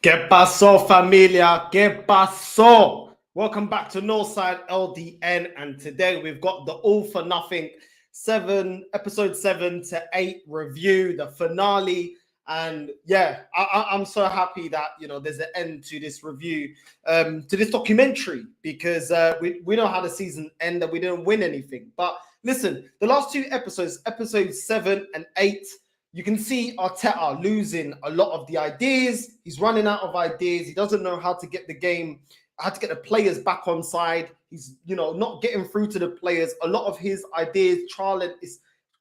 ¿Qué pasó, familia? ¿Qué pasó? Welcome back to Northside LDN, and today we've got the All for Nothing episode 7 to 8 review, the finale. And yeah, I'm so happy that there's an end to this review, to this documentary, because we know how the season ended and we didn't win anything. But listen, the last two episodes, episodes 7 and 8. You can see Arteta losing a lot of the ideas. He's running out of ideas. He doesn't know how to get the game, how to get the players back on side. He's, not getting through to the players. A lot of his ideas, trial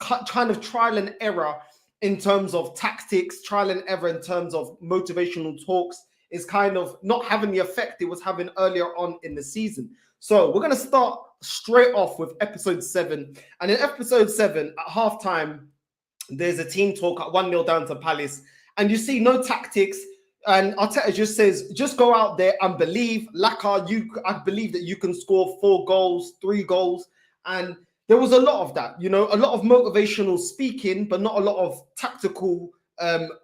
and error in terms of tactics, trial and error in terms of motivational talks is kind of not having the effect it was having earlier on in the season. So we're going to start straight off with episode 7. And in episode 7, at halftime, there's a team talk at 1-0 down to Palace, and you see no tactics. And Arteta just says, just go out there and believe. Laka, I believe that you can score 4 goals, 3 goals. And there was a lot of that, a lot of motivational speaking, but not a lot of tactical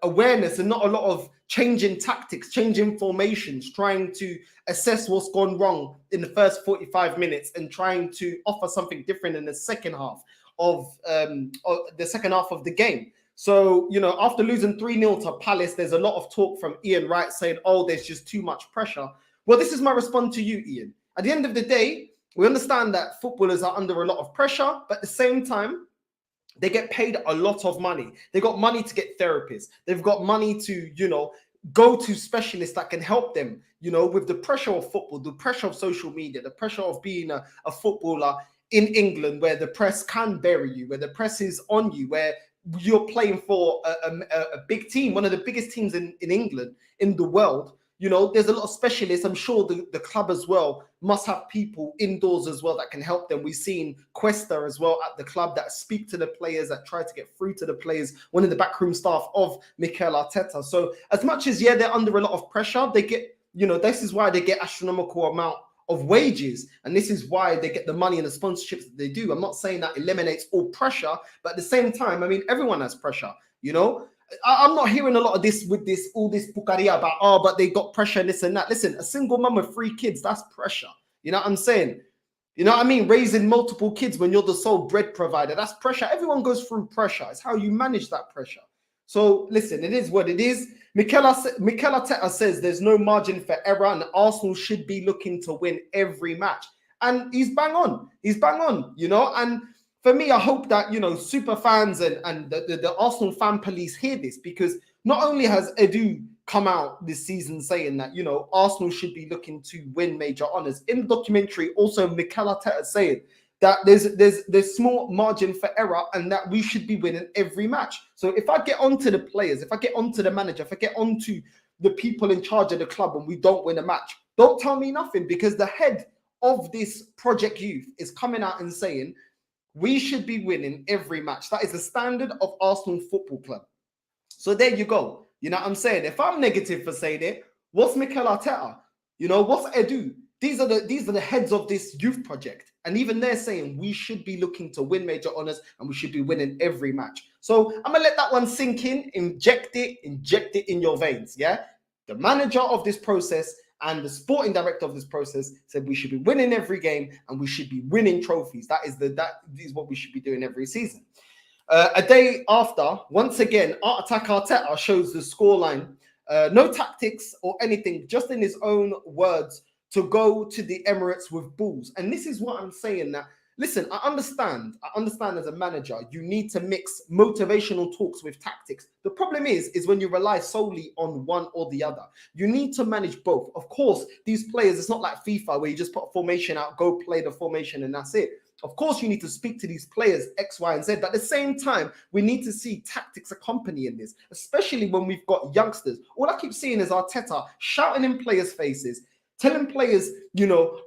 awareness, and not a lot of changing tactics, changing formations, trying to assess what's gone wrong in the first 45 minutes and trying to offer something different in the second half of the game. So, after losing 3-0 to Palace, there's a lot of talk from Ian Wright saying, oh, there's just too much pressure. Well, this is my response to you, Ian. At the end of the day, we understand that footballers are under a lot of pressure, but at the same time, they get paid a lot of money. They got money to get therapists. They've got money to, go to specialists that can help them, with the pressure of football, the pressure of social media, the pressure of being a footballer in England, where the press can bury you, where the press is on you, where you're playing for a big team, one of the biggest teams in England, in the world. There's a lot of specialists. I'm sure the club as well must have people indoors as well that can help them. We've seen Questa as well at the club that speak to the players, that try to get through to the players, one of the backroom staff of Mikel Arteta. So as much as, they're under a lot of pressure, they get, this is why they get astronomical amount of wages, and this is why they get the money and the sponsorships that they do. I'm not saying that eliminates all pressure, but at the same time, I mean, everyone has pressure. I'm not hearing a lot of this with all this pucaria about, but they got pressure and this and that. Listen, a single mum with 3 kids, that's pressure. You know what I'm saying? You know what I mean? Raising multiple kids when you're the sole bread provider, that's pressure. Everyone goes through pressure. It's how you manage that pressure. So listen, it is what it is. Mikel Arteta says there's no margin for error and Arsenal should be looking to win every match. And he's bang on. He's bang on, And for me, I hope that, super fans and the Arsenal fan police hear this, because not only has Edu come out this season saying that, Arsenal should be looking to win major honours. In the documentary, also Mikel Arteta saying that there's small margin for error and that we should be winning every match. So if I get onto the players, if I get onto the manager, if I get onto the people in charge of the club and we don't win a match, don't tell me nothing, because the head of this Project Youth is coming out and saying we should be winning every match. That is the standard of Arsenal Football Club. So there you go. You know what I'm saying? If I'm negative for saying it, what's Mikel Arteta? What's Edu? These are the heads of this youth project. And even they're saying we should be looking to win major honours and we should be winning every match. So I'm going to let that one sink in, inject it in your veins, yeah? The manager of this process and the sporting director of this process said we should be winning every game and we should be winning trophies. That is what we should be doing every season. A day after, once again, Attack Arteta shows the scoreline. No tactics or anything, just in his own words, to go to the Emirates with balls. And this is what I'm saying now. Listen, I understand as a manager, you need to mix motivational talks with tactics. The problem is when you rely solely on one or the other. You need to manage both. Of course, these players, it's not like FIFA where you just put a formation out, go play the formation and that's it. Of course, you need to speak to these players, X, Y, and Z. But at the same time, we need to see tactics accompanying this, especially when we've got youngsters. All I keep seeing is Arteta shouting in players' faces, telling players,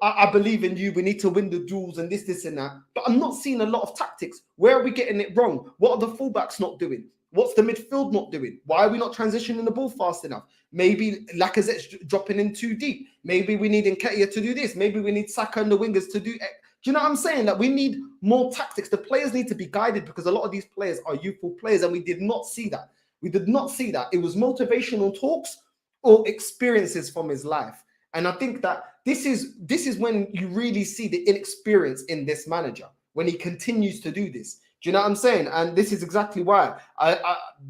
I believe in you. We need to win the duels and this and that. But I'm not seeing a lot of tactics. Where are we getting it wrong? What are the fullbacks not doing? What's the midfield not doing? Why are we not transitioning the ball fast enough? Maybe Lacazette's dropping in too deep. Maybe we need Nketiah to do this. Maybe we need Saka and the wingers to do X. Do you know what I'm saying? That we need more tactics. The players need to be guided because a lot of these players are youthful players and we did not see that. We did not see that. It was motivational talks or experiences from his life. And I think that this is when you really see the inexperience in this manager, when he continues to do this. Do you know what I'm saying? And this is exactly why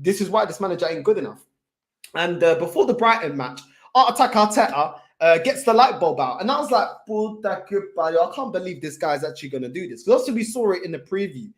this is why this manager ain't good enough. And before the Brighton match, Arteta gets the light bulb out, and I was like, I can't believe this guy's actually going to do this. Because also we saw it in the preview,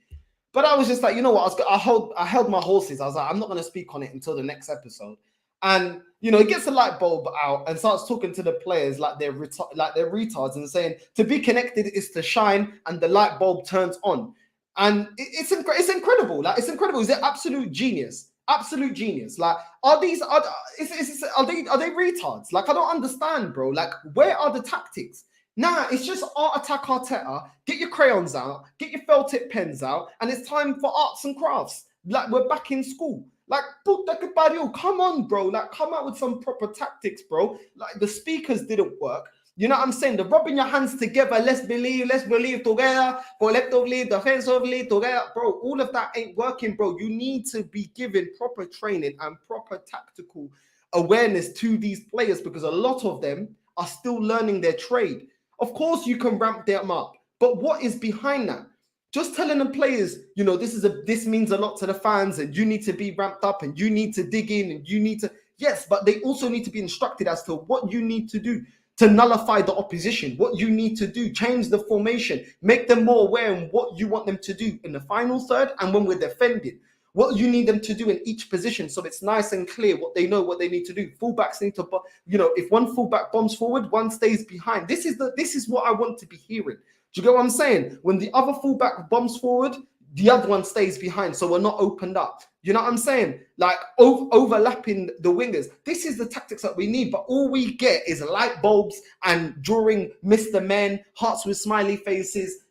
but I was just like, you know what? I held my horses. I was like, I'm not going to speak on it until the next episode. And he gets the light bulb out and starts talking to the players like they're retards and saying to be connected is to shine, and the light bulb turns on. And it's incredible. Like, it's incredible. He's an absolute genius. Absolute genius. Like, are they retards? Like, I don't understand, bro. Like, where are the tactics? Nah, it's just attack Arteta. Get your crayons out, get your felt tip pens out, and it's time for arts and crafts. Like, we're back in school. Like, come on, bro. Like, come out with some proper tactics, bro. Like, the speakers didn't work. You know what I'm saying? The rubbing your hands together, let's believe together, collectively, defensively, together. Bro, all of that ain't working, bro. You need to be given proper training and proper tactical awareness to these players, because a lot of them are still learning their trade. Of course, you can ramp them up, but what is behind that? Just telling the players, this means a lot to the fans, and you need to be ramped up, and you need to dig in, and you need to, yes, but they also need to be instructed as to what you need to do to nullify the opposition, what you need to do, change the formation, make them more aware of what you want them to do in the final third and when we're defending, what you need them to do in each position, so it's nice and clear what they know, what they need to do. Fullbacks need to, if one fullback bombs forward, one stays behind. This is what I want to be hearing. Do you get what I'm saying? When the other fullback bombs forward, the other one stays behind, so we're not opened up. You know what I'm saying? Like, overlapping the wingers. This is the tactics that we need, but all we get is light bulbs and drawing Mr. Men, hearts with smiley faces,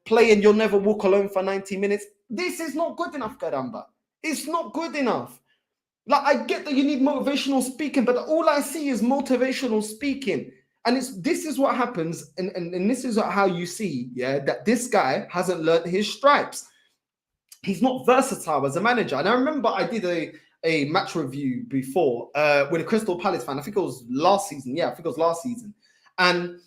playing You'll Never Walk Alone for 90 minutes. This is not good enough, Caramba. It's not good enough. Like, I get that you need motivational speaking, but all I see is motivational speaking. And this is what happens, and this is how you see, that this guy hasn't learned his stripes. He's not versatile as a manager. And I remember I did a match review before with a Crystal Palace fan. I think it was last season. Yeah, I think it was last season. And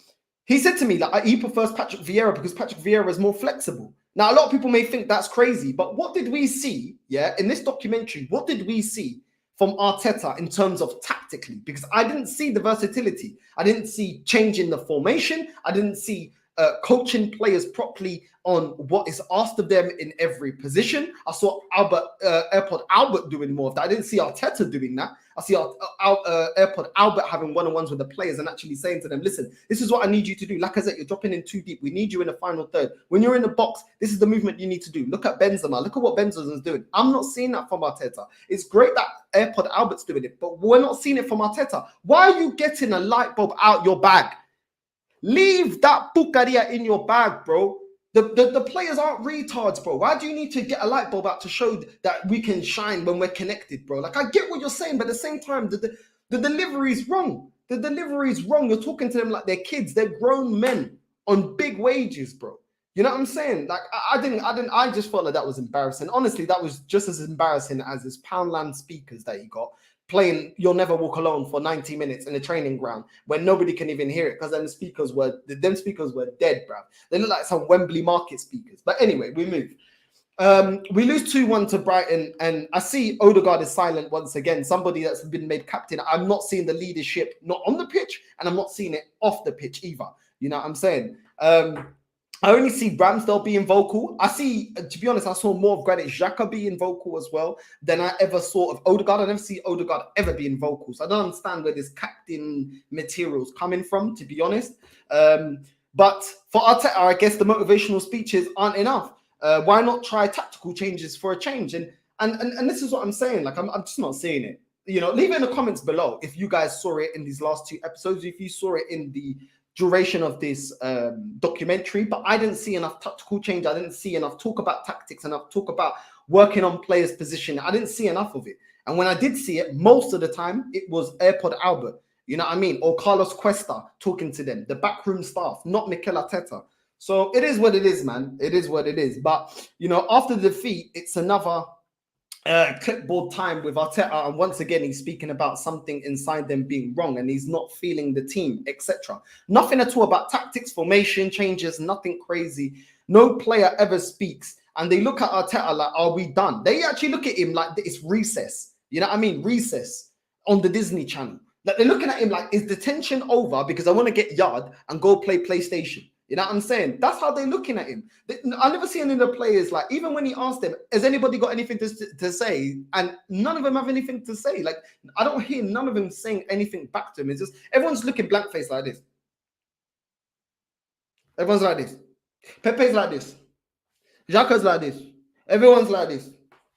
he said to me, like, he prefers Patrick Vieira because Patrick Vieira is more flexible. Now, a lot of people may think that's crazy, but what did we see, in this documentary? What did we see from Arteta in terms of tactically? Because I didn't see the versatility. I didn't see changing the formation. I didn't see coaching players properly on what is asked of them in every position. I saw AirPod Albert doing more of that. I didn't see Arteta doing that. I see AirPod Albert having one-on-ones with the players and actually saying to them, listen, this is what I need you to do. Like I said, you're dropping in too deep. We need you in the final third. When you're in the box, this is the movement you need to do. Look at Benzema. Look at what Benzema's doing. I'm not seeing that from Arteta. It's great that AirPod Albert's doing it, but we're not seeing it from Arteta. Why are you getting a light bulb out your bag? Leave that pucaria in your bag, bro. The players aren't retards, bro. Why do you need to get a light bulb out to show that we can shine when we're connected, bro? Like, I get what you're saying, but at the same time, the delivery is wrong. The delivery is wrong. You're talking to them like they're kids. They're grown men on big wages, bro. You know what I'm saying? Like, I just felt like that was embarrassing. Honestly, that was just as embarrassing as his Poundland speakers that he got playing You'll Never Walk Alone for 90 minutes in a training ground when nobody can even hear it because them speakers were dead, bruv. They look like some Wembley Market speakers. But anyway, we move. We lose 2-1 to Brighton, and I see Odegaard is silent once again. Somebody that's been made captain. I'm not seeing the leadership, not on the pitch, and I'm not seeing it off the pitch either. You know what I'm saying? I only see Ramsdale being vocal. I see, to be honest, I saw more of Granit Xhaka being vocal as well than I ever saw of Odegaard. I never see Odegaard ever being vocal. So I don't understand where this captain material is coming from, to be honest. But for Arteta, I guess the motivational speeches aren't enough. Why not try tactical changes for a change? And this is what I'm saying. Like, I'm just not seeing it. Leave it in the comments below if you guys saw it in these last 2 episodes, if you saw it in the duration of this documentary. But I didn't see enough tactical change. I didn't see enough talk about tactics, enough talk about working on players' position. I didn't see enough of it. And when I did see it, most of the time, it was AirPod Albert, you know what I mean? Or Carlos Cuesta talking to them, the backroom staff, not Mikel Arteta. So it is what it is, man. It is what it is. But, after the defeat, it's another clipboard time with Arteta, and once again he's speaking about something inside them being wrong and he's not feeling the team, etc. Nothing at all about tactics, formation changes, nothing crazy. No player ever speaks, and they look at Arteta like, are we done? They actually look at him like it's recess. You know what I mean? Recess on the Disney Channel. Like they're looking at him like, is the tension over because I want to get yard and go play PlayStation? You know what I'm saying? That's how they're looking at him. I never see any of the players, like, even when he asked them, has anybody got anything to say? And none of them have anything to say. Like, I don't hear none of them saying anything back to him. It's just, everyone's looking blank face like this. Everyone's like this. Pepe's like this. Xhaka's like this. Everyone's like this.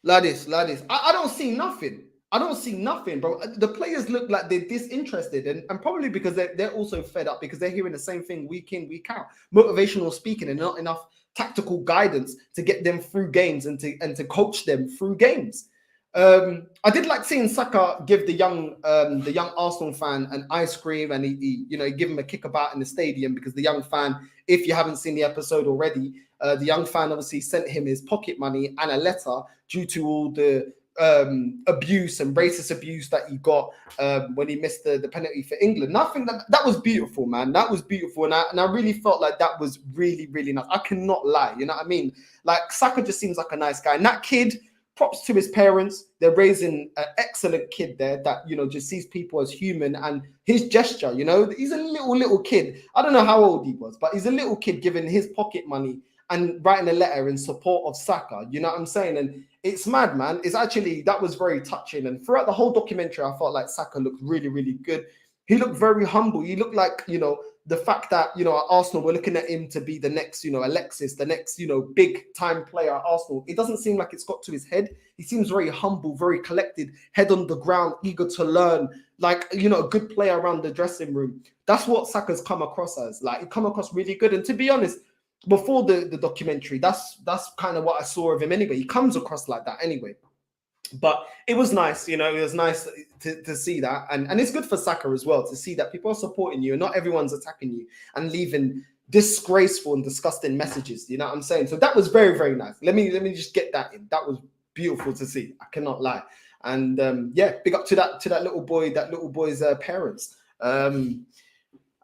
Like this, like this. I don't see nothing. I don't see nothing, bro. The players look like they're disinterested, and probably because they're also fed up because they're hearing the same thing week in, week out. Motivational speaking and not enough tactical guidance to get them through games and to coach them through games. I did like seeing Saka give the young Arsenal fan an ice cream, and he give him a kickabout in the stadium because the young fan, if you haven't seen the episode already, the young fan obviously sent him his pocket money and a letter due to all the abuse and racist abuse that he got when he missed the penalty for England. Nothing that was beautiful, man. That was beautiful, and I really felt like that was really, really nice. I cannot lie, you know what I mean? Like, Saka just seems like a nice guy, and that kid, props to his parents. They're raising an excellent kid there that, just sees people as human, and his gesture, he's a little kid. I don't know how old he was, but he's a little kid giving his pocket money and writing a letter in support of Saka. You know what I'm saying? And it's mad, man. It's actually, that was very touching. And throughout the whole documentary, I felt like Saka looked really, really good. He looked very humble. He looked like, the fact that, at Arsenal, we're looking at him to be the next, Alexis, the next, big time player at Arsenal. It doesn't seem like it's got to his head. He seems very humble, very collected, head on the ground, eager to learn, like, a good player around the dressing room. That's what Saka's come across as. Like, he come across really good. And to be honest, before the documentary, that's kind of what I saw of him anyway. He comes across like that anyway. But it was nice, it was nice to see that. And it's good for Saka as well to see that people are supporting you and not everyone's attacking you and leaving disgraceful and disgusting messages. You know what I'm saying? So that was very, very nice. Let me just get that in. That was beautiful to see. I cannot lie. And big up to that little boy, that little boy's parents.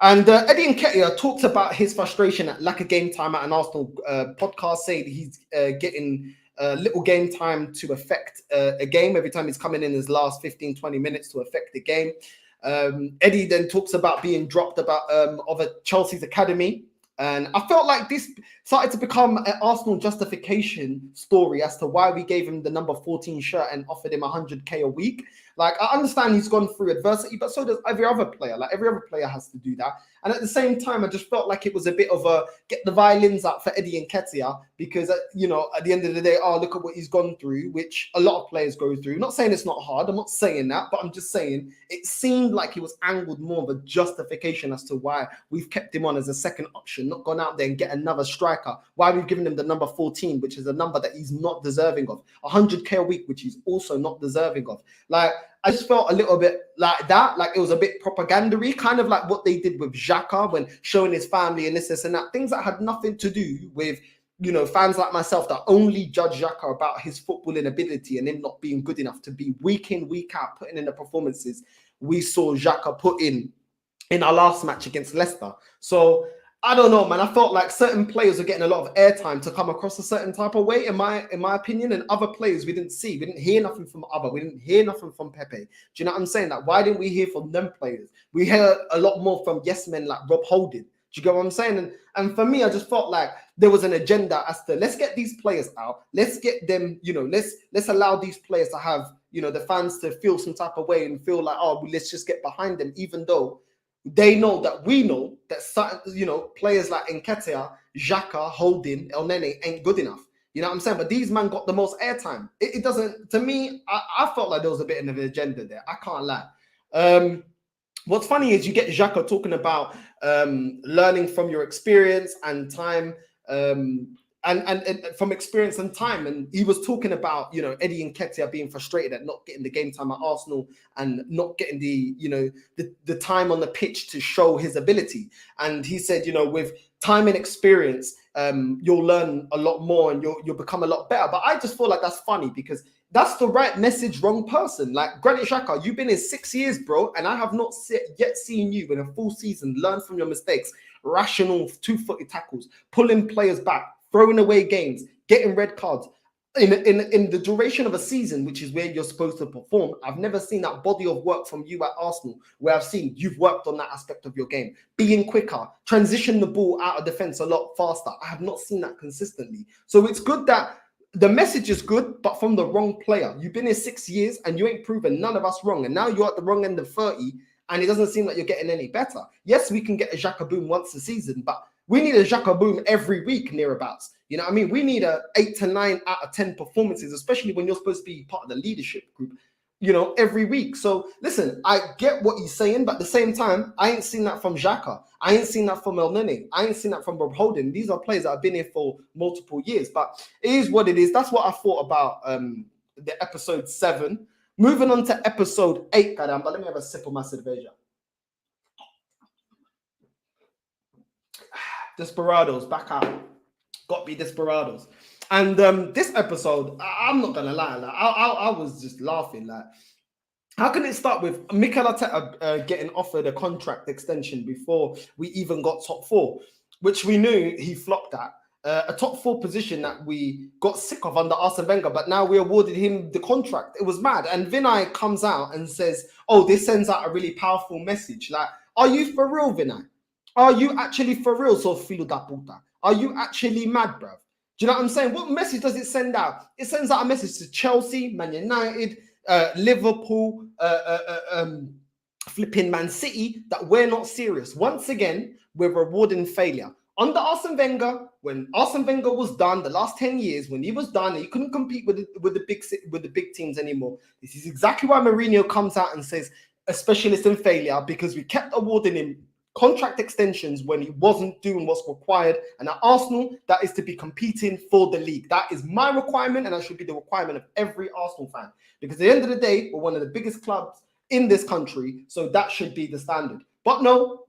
And Eddie Nketiah talked about his frustration at lack of game time at an Arsenal podcast, saying he's getting little game time to affect a game every time he's coming in his last 15, 20 minutes to affect the game. Eddie then talks about being dropped of a Chelsea's academy. And I felt like this started to become an Arsenal justification story as to why we gave him the number 14 shirt and offered him 100k a week. Like, I understand he's gone through adversity, but so does every other player. Like, every other player has to do that. And at the same time, I just felt like it was a bit of a get the violins out for Eddie Nketiah because, at the end of the day, look at what he's gone through, which a lot of players go through. Not saying it's not hard. I'm not saying that, but I'm just saying it seemed like he was angled more of a justification as to why we've kept him on as a second option, not gone out there and get another striker. Why we've given him the number 14, which is a number that he's not deserving of. 100k a week, which he's also not deserving of. Like, I just felt a little bit like that, like it was a bit propagandary, kind of like what they did with Xhaka when showing his family and this and that, things that had nothing to do with, fans like myself that only judge Xhaka about his footballing ability and him not being good enough to be week in, week out, putting in the performances we saw Xhaka put in our last match against Leicester. So I don't know, man. I felt like certain players were getting a lot of airtime to come across a certain type of way, in my opinion, and other players we didn't see. We didn't hear nothing from Abba. We didn't hear nothing from Pepe. Do you know what I'm saying? Like, why didn't we hear from them players? We heard a lot more from yes men like Rob Holding. Do you get what I'm saying? And for me, I just felt like there was an agenda as to let's get these players out. Let's get them, let's allow these players to have, the fans to feel some type of way and feel like, let's just get behind them, even though they know that we know that certain, players like Nketiah, Xhaka, Holding, El Nene ain't good enough. You know what I'm saying? But these men got the most airtime. It doesn't, to me, I felt like there was a bit of an agenda there. I can't lie. What's funny is you get Xhaka talking about learning from your experience and time, and from experience and time, and he was talking about Eddie Nketiah being frustrated at not getting the game time at Arsenal and not getting the time on the pitch to show his ability. And he said, with time and experience, you'll learn a lot more and you'll become a lot better. But I just feel like that's funny because that's the right message, wrong person. Like Granit Xhaka, you've been in 6 years, bro, and I have not yet seen you in a full season learn from your mistakes, rational two-footed tackles, pulling players back, throwing away games, getting red cards. In the duration of a season, which is where you're supposed to perform, I've never seen that body of work from you at Arsenal, where I've seen you've worked on that aspect of your game, being quicker, transition the ball out of defense a lot faster. I have not seen that consistently. So it's good that the message is good, but from the wrong player. You've been here 6 years and you ain't proven none of us wrong. And now you're at the wrong end of 30 and it doesn't seem like you're getting any better. Yes, we can get a Xhaka boom once a season, but we need a Xhaka boom every week nearabouts. You know what I mean? We need a 8 to 9 out of 10 performances, especially when you're supposed to be part of the leadership group, you know, every week. So listen, I get what he's saying, but at the same time, I ain't seen that from Xhaka. I ain't seen that from El Nene. I ain't seen that from Rob Holding. These are players that have been here for multiple years, but it is what it is. That's what I thought about the episode 7. Moving on to episode 8, but let me have a sip of my cerveja. Desperados, back out. Got to be Desperados. And this episode, I'm not gonna lie, like, I was just laughing. Like, how can it start with Mikel Arteta getting offered a contract extension before we even got top 4, which we knew he flopped at, a top 4 position that we got sick of under Arsene Wenger, but now we awarded him the contract. It was mad. And Vinay comes out and says, "Oh, this sends out a really powerful message." Like, are you for real, Vinay? Are you actually for real, so filo da puta? Are you actually mad, bruv? Do you know what I'm saying? What message does it send out? It sends out a message to Chelsea, Man United, Liverpool, flipping Man City, that we're not serious. Once again, we're rewarding failure. Under Arsene Wenger, when Arsene Wenger was done, the last 10 years, when he was done, he couldn't compete with the big teams anymore. This is exactly why Mourinho comes out and says a specialist in failure, because we kept awarding him contract extensions when he wasn't doing what's required. And at Arsenal, that is to be competing for the league. That is my requirement, and that should be the requirement of every Arsenal fan. Because at the end of the day, we're one of the biggest clubs in this country, so that should be the standard. But no,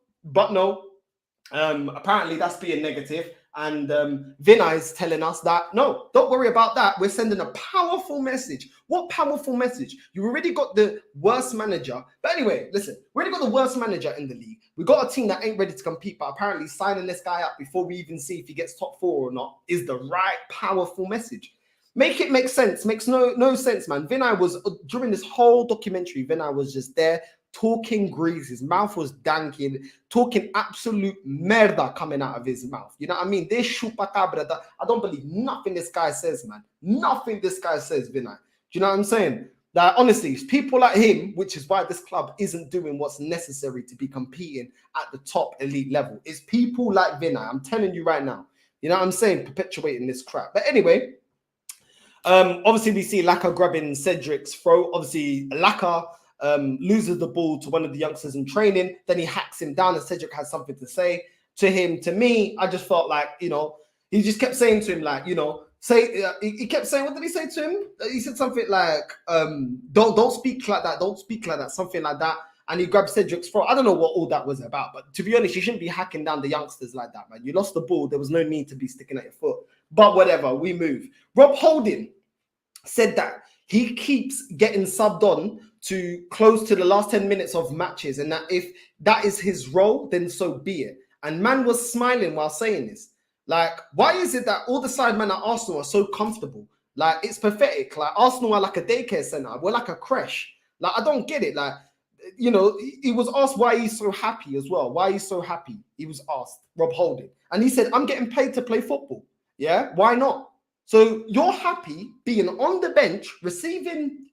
apparently that's being negative. And Vinay is telling us that, no, don't worry about that. We're sending a powerful message. What powerful message? You already got the worst manager. But anyway, listen, we already got the worst manager in the league. We got a team that ain't ready to compete, but apparently signing this guy up before we even see if he gets top 4 or not is the right powerful message. Make it make sense. Makes no sense, man. Vinay was, during this whole documentary, Vinay was just there talking grease. His mouth was danking, talking absolute merda coming out of his mouth. You know what I mean? This chupacabra, I don't believe nothing this guy says, man. Nothing this guy says, Vinay. Do you know what I'm saying? That honestly, people like him, which is why this club isn't doing what's necessary to be competing at the top elite level. It's people like Vinay. I'm telling you right now. You know what I'm saying? Perpetuating this crap. But anyway, obviously we see Laka grabbing Cedric's throat. Obviously, Laka loses the ball to one of the youngsters in training. Then he hacks him down, and Cedric has something to say to him. To me, I just felt like, you know, he just kept saying to him, like, you know, he kept saying, what did he say to him? He said something like, don't speak like that, don't speak like that, something like that. And he grabbed Cedric's throat. I don't know what all that was about, but to be honest, you shouldn't be hacking down the youngsters like that, man. You lost the ball. There was no need to be sticking at your foot. But whatever, we move. Rob Holding said that he keeps getting subbed on to close to the last 10 minutes of matches, and that if that is his role, then so be it. And man was smiling while saying this. Like, why is it that all the side men at Arsenal are so comfortable? Like, it's pathetic. Like, Arsenal are like a daycare center. We're like a creche. Like, I don't get it. Like, you know, he was asked why he's so happy as well. Why he's so happy? He was asked, Rob Holding. And he said, I'm getting paid to play football. Yeah, why not? So you're happy being on the bench, receiving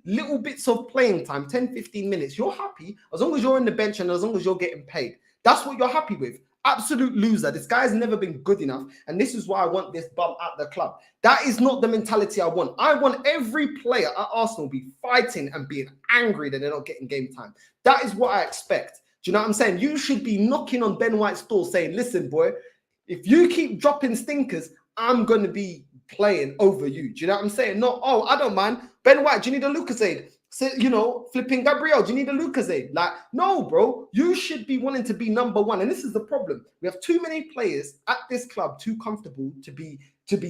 little bits of playing time, 10, 15 minutes. You're happy as long as you're on the bench and as long as you're getting paid. That's what you're happy with. Absolute loser. This guy's never been good enough. And this is why I want this bum at the club. That is not the mentality I want. I want every player at Arsenal be fighting and being angry that they're not getting game time. That is what I expect. Do you know what I'm saying? You should be knocking on Ben White's door saying, listen, boy, if you keep dropping stinkers, I'm going to be playing over you. Do you know what I'm saying? No, oh, I don't mind. Ben White, do you need a Lucasade? So, you know, flipping Gabriel, do you need a Lucasade? Like, no, bro. You should be wanting to be number one. And this is the problem. We have too many players at this club too comfortable to be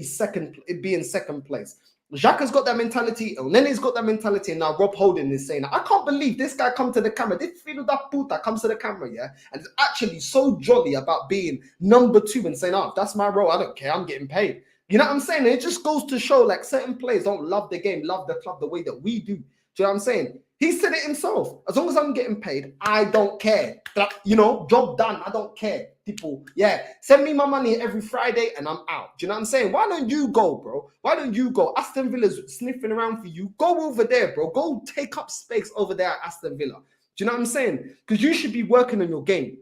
second, be in second place. Xhaka's got that mentality, Nene's got that mentality, and now Rob Holding is saying, I can't believe this guy come to the camera. This filho da puta comes to the camera, yeah, and is actually so jolly about being number 2 and saying, oh, that's my role. I don't care. I'm getting paid. You know what I'm saying? It just goes to show, like, certain players don't love the game, love the club the way that we do. Do you know what I'm saying? He said it himself. As long as I'm getting paid, I don't care. You know, job done. I don't care. People, yeah, send me my money every Friday and I'm out. Do you know what I'm saying? Why don't you go, bro? Why don't you go? Aston Villa's sniffing around for you. Go over there, bro. Go take up space over there at Aston Villa. Do you know what I'm saying? Because you should be working on your game.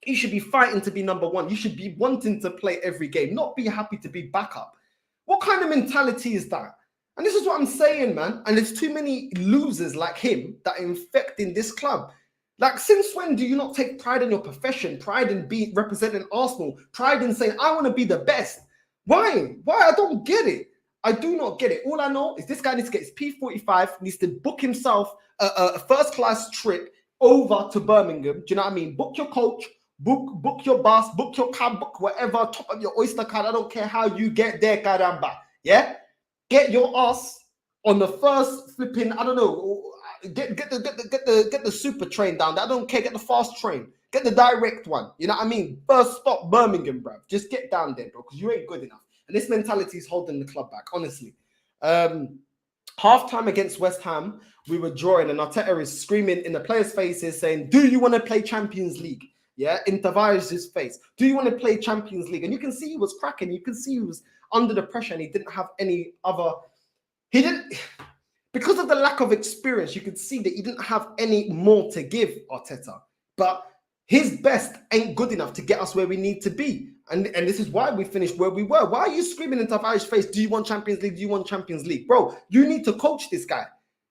You should be fighting to be number 1. You should be wanting to play every game, not be happy to be backup. What kind of mentality is that? And this is what I'm saying, man. And there's too many losers like him that are infecting this club. Like, since when do you not take pride in your profession, pride in being representing Arsenal, pride in saying, I want to be the best? Why? I don't get it. I do not get it. All I know is this guy needs to get his P45, needs to book himself a first-class trip over to Birmingham. Do you know what I mean? Book your coach, book your bus, book your cab, book whatever, top up your Oyster card. I don't care how you get there, caramba. Yeah? Get your ass on the first flipping, I don't know, get the super train down there. I don't care, get the fast train. Get the direct one. You know what I mean? First stop, Birmingham, bro. Just get down there, bro, because you ain't good enough. And this mentality is holding the club back, honestly. Half-time against West Ham, we were drawing, and Arteta is screaming in the players' faces saying, do you want to play Champions League? Yeah, in Tavares' face. Do you want to play Champions League? And you can see he was cracking. You can see he was under the pressure, and he didn't have any other... He didn't... Because of the lack of experience, you could see that he didn't have any more to give, Arteta. But his best ain't good enough to get us where we need to be. And this is why we finished where we were. Why are you screaming in Tavares' face, do you want Champions League? Do you want Champions League? Bro, you need to coach this guy.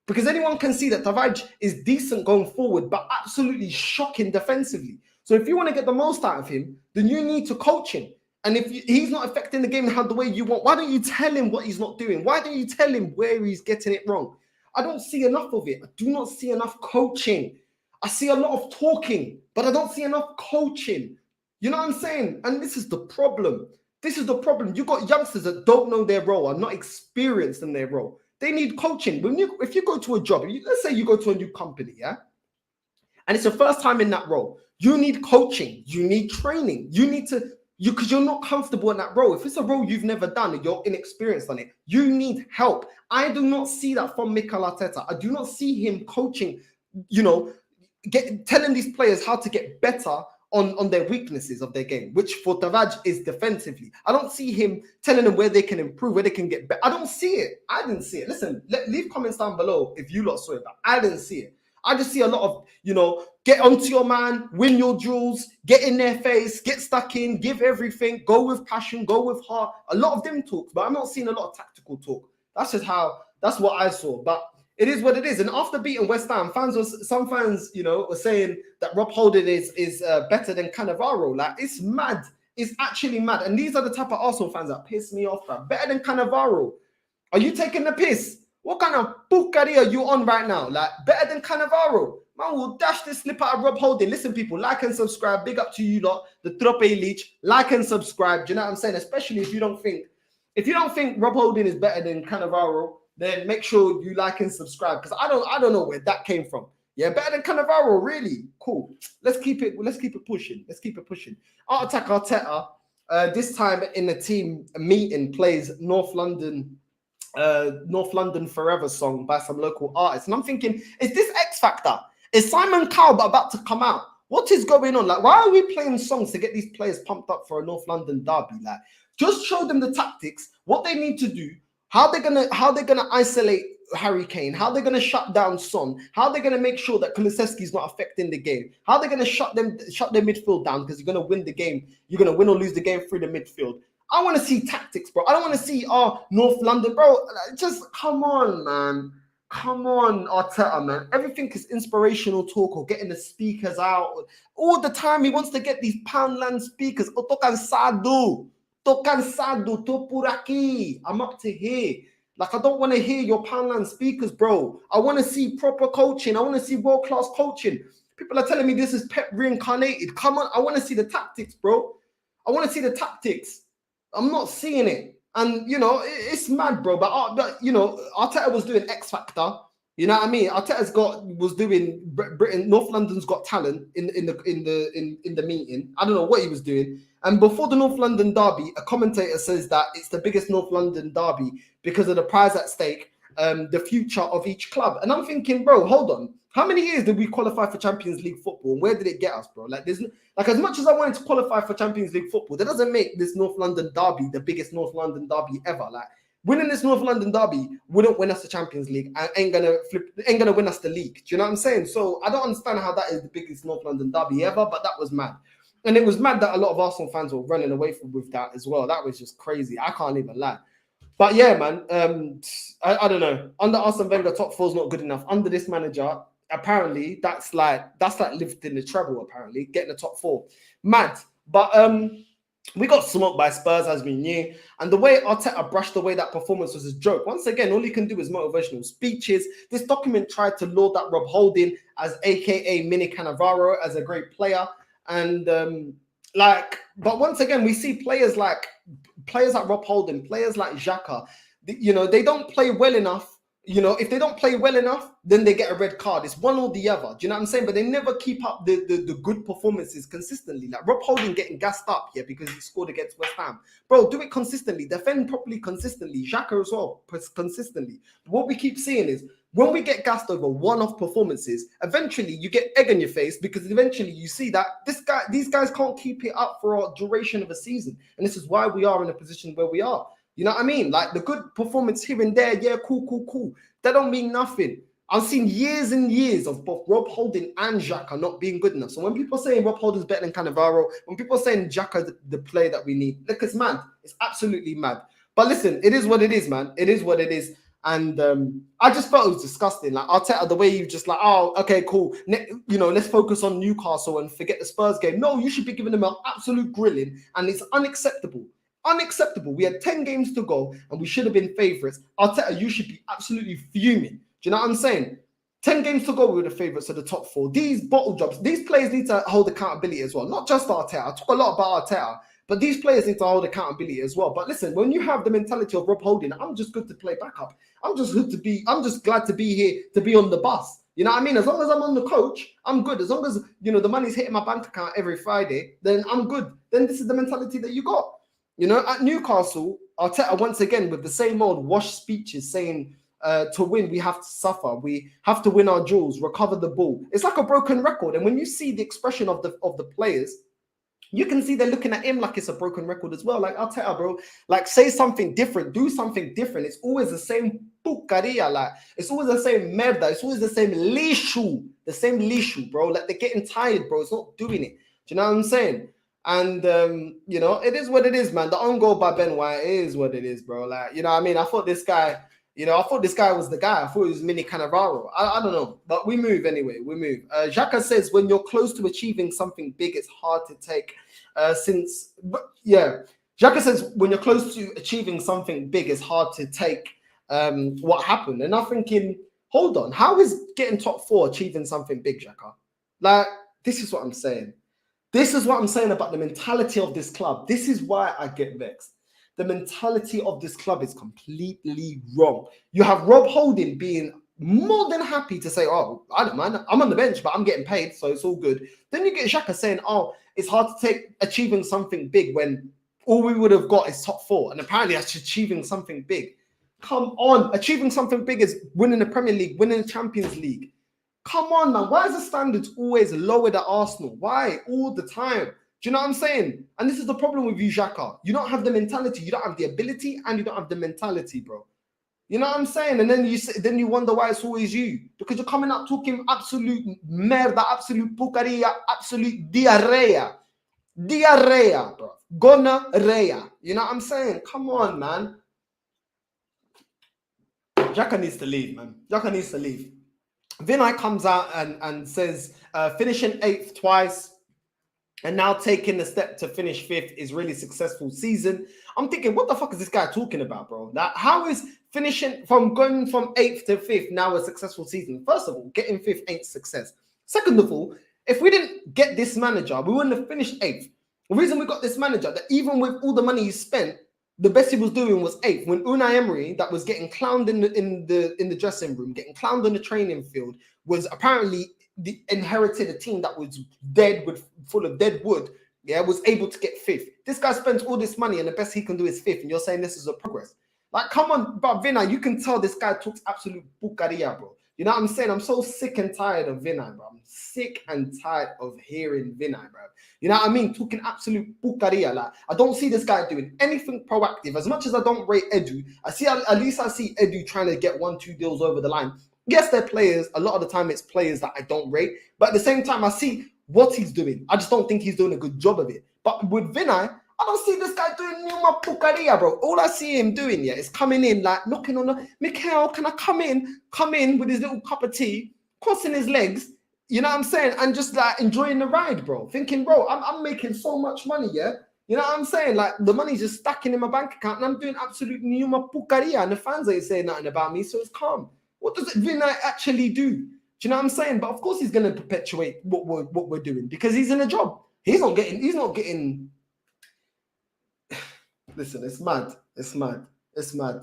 Because anyone can see that Tavares is decent going forward, but absolutely shocking defensively. So if you want to get the most out of him, then you need to coach him. And if he's not affecting the game the way you want, why don't you tell him what he's not doing? Why don't you tell him where he's getting it wrong? I don't see enough of it. I do not see enough coaching. I see a lot of talking, but I don't see enough coaching. You know what I'm saying? And this is the problem. This is the problem. You got youngsters that don't know their role, are not experienced in their role. They need coaching. If you go to a job, let's say you go to a new company, yeah? And it's your first time in that role. You need coaching. You need training. You need to... because you're not comfortable in that role. If it's a role you've never done and you're inexperienced on it, you need help. I do not see that from Mikel Arteta. I do not see him coaching, telling these players how to get better on their weaknesses of their game, which for Tavares is defensively. I don't see him telling them where they can improve, where they can get better. I don't see it. I didn't see it. Listen, leave comments down below if you lot saw it, but I didn't see it. I just see a lot of, get onto your man, win your duels, get in their face, get stuck in, give everything, go with passion, go with heart. A lot of them talks, but I'm not seeing a lot of tactical talk. That's what I saw. But it is what it is. And after beating West Ham, some fans, were saying that Rob Holding is better than Cannavaro. Like, it's mad. It's actually mad. And these are the type of Arsenal fans that piss me off, man. Better than Cannavaro. Are you taking the piss? What kind of pookery are you on right now? Like, better than Cannavaro. Man, we'll dash this slip out of Rob Holding. Listen, people, like and subscribe. Big up to you lot, the Trope Leech. Like and subscribe. Do you know what I'm saying? Especially if you don't think Rob Holding is better than Cannavaro, then make sure you like and subscribe. Because I don't know where that came from. Yeah, better than Cannavaro, really? Cool. Let's keep it pushing. Let's keep it pushing. Arteta, this time in the team meeting, plays North London Forever song by some local artists. And I'm thinking, is this X Factor? Is Simon Cowell about to come out? What is going on? Like, why are we playing songs to get these players pumped up for a North London derby? Like, just show them the tactics, what they need to do, how they're gonna isolate Harry Kane, how they're gonna shut down Son, how they're gonna make sure that Kulusevski's not affecting the game, how they're gonna shut their midfield down, because you're gonna win the game. You're gonna win or lose the game through the midfield. I want to see tactics, bro. I don't want to see North London, bro. Just come on, man. Come on, Arteta, man. Everything is inspirational talk or getting the speakers out. All the time, he wants to get these Poundland speakers. Oh, tô cansado. Tô por aqui. I'm up to here. Like, I don't want to hear your Poundland speakers, bro. I want to see proper coaching. I want to see world-class coaching. People are telling me this is Pep reincarnated. Come on. I want to see the tactics, bro. I want to see the tactics. I'm not seeing it. And it's mad, bro. But Arteta was doing X Factor. You know what I mean? Was doing Britain. North London's Got Talent in the meeting. I don't know what he was doing. And before the North London derby, a commentator says that it's the biggest North London derby because of the prize at stake, the future of each club. And I'm thinking, bro, hold on. How many years did we qualify for Champions League football? And where did it get us, bro? Like, as much as I wanted to qualify for Champions League football, that doesn't make this North London derby the biggest North London derby ever. Like, winning this North London derby wouldn't win us the Champions League and ain't gonna win us the league. Do you know what I'm saying? So I don't understand how that is the biggest North London derby ever, but that was mad. And it was mad that a lot of Arsenal fans were running away with that as well. That was just crazy. I can't even lie. But yeah, man, I don't know. Under Arsene Wenger, top four is not good enough. Under this manager, apparently that's like lifting the treble, apparently, getting the top four. Mad. But we got smoked by Spurs, as we knew. And the way Arteta brushed away that performance was a joke. Once again, all he can do is motivational speeches. This document tried to laud that Rob Holding as AKA Mini Cannavaro as a great player. And but once again, we see players like Rob Holding, players like Xhaka, they don't play well enough. If they don't play well enough, then they get a red card. It's one or the other. Do you know what I'm saying? But they never keep up the good performances consistently. Like Rob Holding getting gassed up here because he scored against West Ham. Bro, do it consistently. Defend properly consistently. Xhaka as well, consistently. But what we keep seeing is when we get gassed over one-off performances, eventually you get egg on your face because eventually you see that these guys can't keep it up for a duration of a season. And this is why we are in a position where we are. You know what I mean? Like the good performance here and there, yeah, cool. That don't mean nothing. I've seen years and years of both Rob Holding and Xhaka not being good enough. So when people are saying Rob Holding's better than Cannavaro, when people are saying Xhaka the player that we need, look, it's mad. It's absolutely mad. But listen, it is what it is, man. It is what it is. And I just felt it was disgusting. Like Arteta, the way you just like, oh, okay, cool. Let's focus on Newcastle and forget the Spurs game. No, you should be giving them an absolute grilling, and it's unacceptable. Unacceptable. We had 10 games to go and we should have been favourites. Arteta, you should be absolutely fuming. Do you know what I'm saying? 10 games to go, we were the favourites of the top four. These bottle jobs, these players need to hold accountability as well. Not just Arteta. I talk a lot about Arteta, but these players need to hold accountability as well. But listen, when you have the mentality of Rob Holding, I'm just good to play backup. I'm just glad to be here, to be on the bus. You know what I mean? As long as I'm on the coach, I'm good. As long as, the money's hitting my bank account every Friday, then I'm good. Then this is the mentality that you got. At Newcastle, Arteta once again with the same old wash speeches saying to win, we have to suffer. We have to win our duels, recover the ball. It's like a broken record. And when you see the expression of the players, you can see they're looking at him like it's a broken record as well. Like, Arteta, bro, like say something different, do something different. It's always the same pucaria, like it's always the same merda. It's always the same lixo, bro. Like they're getting tired, bro. It's not doing it. Do you know what I'm saying? And it is what it is, man. The own goal by Ben White is what it is, bro. Like, I mean, I thought this guy was the guy. I thought it was Mini Cannavaro. I don't know, but we move anyway. We move. Xhaka says when you're close to achieving something big, it's hard to take. Xhaka says when you're close to achieving something big, it's hard to take what happened. And I'm thinking, hold on, how is getting top four achieving something big, Xhaka? Like, this is what I'm saying. This is what I'm saying about the mentality of this club. This is why I get vexed. The mentality of this club is completely wrong. You have Rob Holding being more than happy to say, oh, I don't mind. I'm on the bench, but I'm getting paid, so it's all good. Then you get Xhaka saying, oh, it's hard to take achieving something big when all we would have got is top four. And apparently that's achieving something big. Come on. Achieving something big is winning the Premier League, winning the Champions League. Come on, man. Why is the standards always lowered at Arsenal? Why? All the time. Do you know what I'm saying? And this is the problem with you, Xhaka. You don't have the mentality. You don't have the ability and you don't have the mentality, bro. You know what I'm saying? And then you wonder why it's always you. Because you're coming up talking absolute merda, absolute pucaria, absolute diarrhea. Diarrhea, bro. Gonorrhea. You know what I'm saying? Come on, man. Xhaka needs to leave, man. Xhaka needs to leave. Vinay comes out and says finishing 8th twice and now taking the step to finish 5th is really successful season. I'm thinking, what the fuck is this guy talking about, bro? Like, how is finishing from going from 8th to 5th now a successful season? First of all, getting 5th ain't success. Second of all, if we didn't get this manager, we wouldn't have finished 8th. The reason we got this manager, that even with all the money he spent, the best he was doing was 8th. When Unai Emery, that was getting clowned in the dressing room, getting clowned on the training field, was apparently inherited a team that was full of dead wood. Yeah, was able to get 5th. This guy spends all this money and the best he can do is 5th, and you're saying this is a progress. Like, come on, but Vinay, you can tell this guy talks absolute bucaria, bro. You know what I'm saying? I'm so sick and tired of Vinay, bro. I'm sick and tired of hearing Vinay, bro. You know what I mean? Talking absolute bucaria. Like, I don't see this guy doing anything proactive. As much as I don't rate Edu, at least I see Edu trying to get 1-2 deals over the line. Yes, they're players. A lot of the time, it's players that I don't rate. But at the same time, I see what he's doing. I just don't think he's doing a good job of it. But with Vinay, I don't see this guy doing Numa Pucaria, bro. All I see him doing, is coming in, like, knocking on the, Mikel, can I come in with his little cup of tea, crossing his legs, you know what I'm saying? And just, like, enjoying the ride, bro. Thinking, bro, I'm making so much money, yeah? You know what I'm saying? Like, the money's just stacking in my bank account, and I'm doing absolute Numa Pucaria, and the fans ain't saying nothing about me, so it's calm. What does Vinay actually do? Do you know what I'm saying? But, of course, he's going to perpetuate what we're doing, because he's in a job. He's not getting... Listen, it's mad. It's mad. It's mad.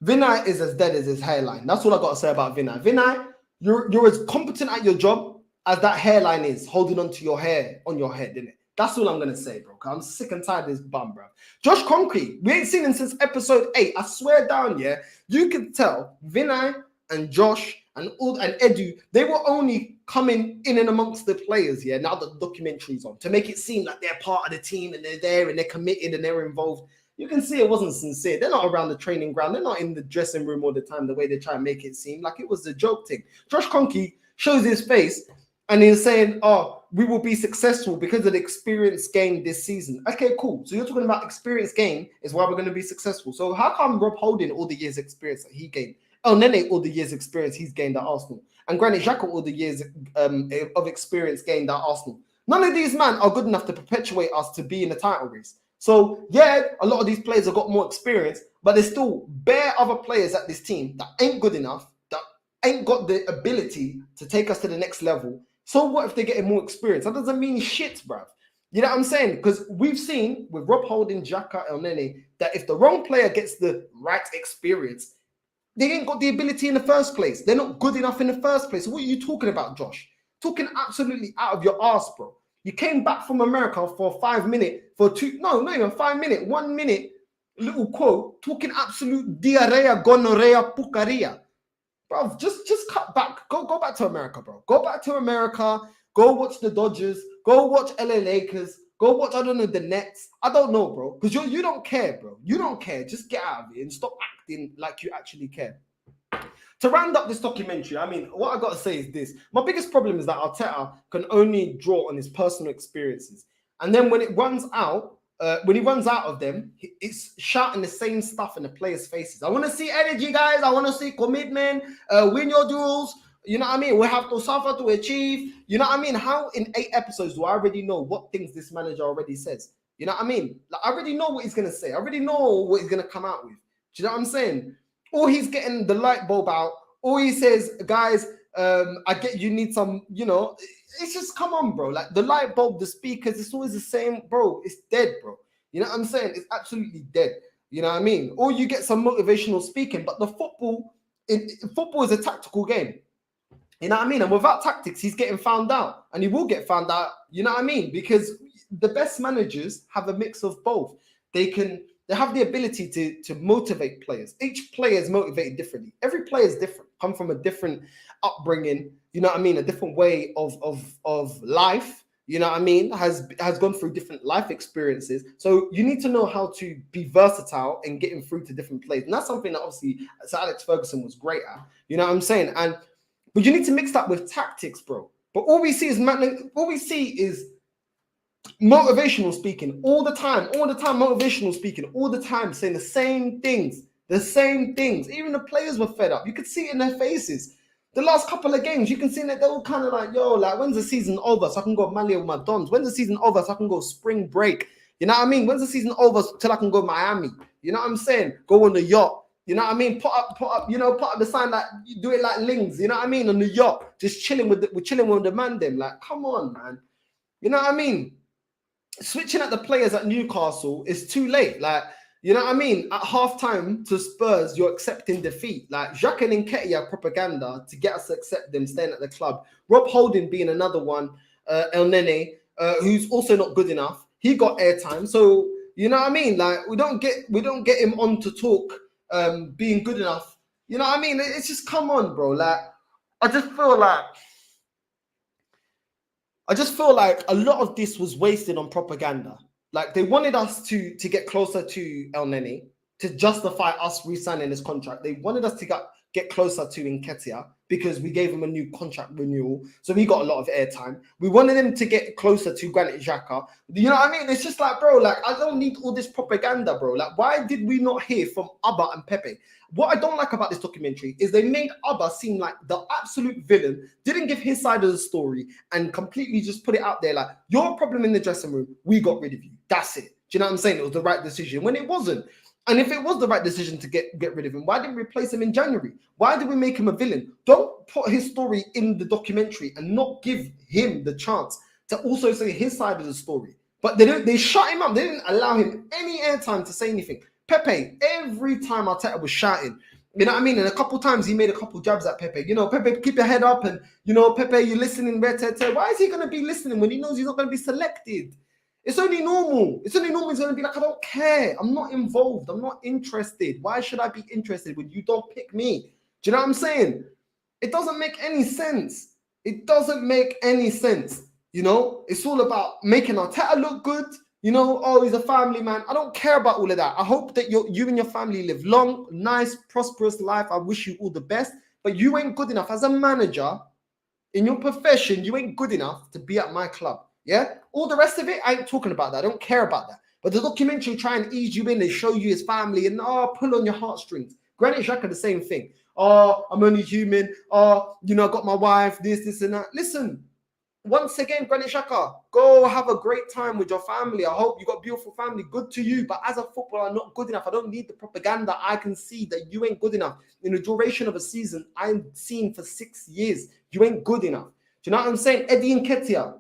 Vinay is as dead as his hairline. That's all I got to say about Vinay. Vinay, you're as competent at your job as that hairline is, holding on to your hair on your head, innit? That's all I'm going to say, bro. I'm sick and tired of this bum, bro. Josh Concrete, we ain't seen him since episode 8. I swear down, yeah, you can tell Vinay and Josh and Edu, they were only coming in and amongst the players, yeah, now that the documentary's on, to make it seem like they're part of the team and they're there and they're committed and they're involved. You can see it wasn't sincere. They're not around the training ground. They're not in the dressing room all the time, the way they try and make it seem like it was a joke thing. Josh Kroenke shows his face and he's saying, oh, we will be successful because of the experience gained this season. Okay, cool. So you're talking about experience gained is why we're going to be successful. So how come Rob Holding, all the years experience that he gained, El Nene, all the years experience he's gained at Arsenal, and Granit Xhaka, all the years of experience gained at Arsenal, none of these men are good enough to perpetuate us to be in the title race. So, yeah, a lot of these players have got more experience, but there's still bare other players at this team that ain't good enough, that ain't got the ability to take us to the next level. So what if they're getting more experience? That doesn't mean shit, bruv. You know what I'm saying? Because we've seen with Rob Holding, Xhaka, El Nene, that if the wrong player gets the right experience, they ain't got the ability in the first place. They're not good enough in the first place. So what are you talking about, Josh? Talking absolutely out of your ass, bro. You came back from America for 5 minutes, not even 5 minutes, 1 minute, little quote, talking absolute diarrhea, gonorrhea, pucaria. Bro, just cut back. Go back to America, bro. Go back to America. Go watch the Dodgers. Go watch LA Lakers. Go watch, I don't know, the Nets. I don't know, bro. Because you don't care, bro. You don't care. Just get out of it and stop acting like you actually care. To round up this documentary, I mean, what I got to say is this. My biggest problem is that Arteta can only draw on his personal experiences. And then when it runs out, when he runs out of them, it's shouting the same stuff in the players' faces. I want to see energy, guys. I want to see commitment, win your duels. You know what I mean? We have to suffer to achieve. You know what I mean? How in 8 episodes do I already know what things this manager already says? You know what I mean? Like, I already know what he's going to say. I already know what he's going to come out with. Do you know what I'm saying? Or he's getting the light bulb out. Or he says, guys, I get you need some, it's just, come on, bro. Like, the light bulb, the speakers, it's always the same, bro. It's dead, bro. You know what I'm saying? It's absolutely dead. You know what I mean? Or you get some motivational speaking, but the football is a tactical game. You know what I mean? And without tactics, he's getting found out. And he will get found out, you know what I mean? Because the best managers have a mix of both. They have the ability to motivate players. Each player is motivated differently. Every player is different, come from a different upbringing, you know what I mean? A different way of life, you know what I mean? Has gone through different life experiences. So you need to know how to be versatile and getting through to different players. And that's something that obviously Sir Alex Ferguson was great at, you know what I'm saying? But you need to mix that with tactics, bro. But all we see is motivational speaking all the time, motivational speaking all the time, saying the same things. Even the players were fed up. You could see it in their faces. The last couple of games, you can see that they're all kind of like, yo, like, when's the season over so I can go Mali with my dons? When's the season over so I can go spring break? You know what I mean? When's the season over till I can go Miami? You know what I'm saying? Go on the yacht. You know what I mean? Put up the sign, like, you do it like Lings, you know what I mean? On the yacht, just chilling with the man them. Like, come on, man. You know what I mean? Switching at the players at Newcastle is too late. Like, You know what I mean? At halftime to Spurs, you're accepting defeat. Like Xhaka and Nketiah propaganda to get us to accept them staying at the club. Rob Holding being another one. El Nene, who's also not good enough. He got airtime. So you know what I mean? Like we don't get him on to talk being good enough. You know what I mean? It's just come on, bro. Like I just feel like a lot of this was wasted on propaganda. Like they wanted us to get closer to El Nene to justify us re-signing this contract. They wanted us to get closer to Nketiah because we gave him a new contract renewal. So we got a lot of airtime. We wanted him to get closer to Granit Xhaka. You know what I mean? It's just like, bro, like I don't need all this propaganda, bro. Like why did we not hear from Abba and Pepe? What I don't like about this documentary is they made Abba seem like the absolute villain, didn't give his side of the story, and completely just put it out there like, you're a problem in the dressing room, we got rid of you. That's it. Do you know what I'm saying? It was the right decision when it wasn't. And if it was the right decision to get rid of him, why didn't we replace him in January? Why did we make him a villain? Don't put his story in the documentary and not give him the chance to also say his side of the story. But they shut him up. They didn't allow him any airtime to say anything. Pepe, every time Arteta was shouting, you know what I mean? And a couple times he made a couple jabs at Pepe. You know, Pepe, keep your head up. And, you know, Pepe, you're listening. Why is he going to be listening when he knows he's not going to be selected? It's only normal. It's only normal. He's going to be like, I don't care. I'm not involved. I'm not interested. Why should I be interested when you don't pick me? Do you know what I'm saying? It doesn't make any sense. It doesn't make any sense. You know, it's all about making Arteta look good. You know, oh, he's a family man. I don't care about all of that. I hope that you and your family live long, nice, prosperous life. I wish you all the best. But you ain't good enough as a manager in your profession. You ain't good enough to be at my club. Yeah? All the rest of it, I ain't talking about that. I don't care about that. But the documentary try and ease you in. They show you his family and, pull on your heartstrings. Granit Xhaka, the same thing. Oh, I'm only human. Oh, you know, I got my wife, this and that. Listen. Once again, Granit Xhaka, go have a great time with your family. I hope you got a beautiful family. Good to you. But as a footballer, I'm not good enough. I don't need the propaganda. I can see that you ain't good enough. In the duration of a season, I'm seen for 6 years. You ain't good enough. Do you know what I'm saying? Eddie Nketiah,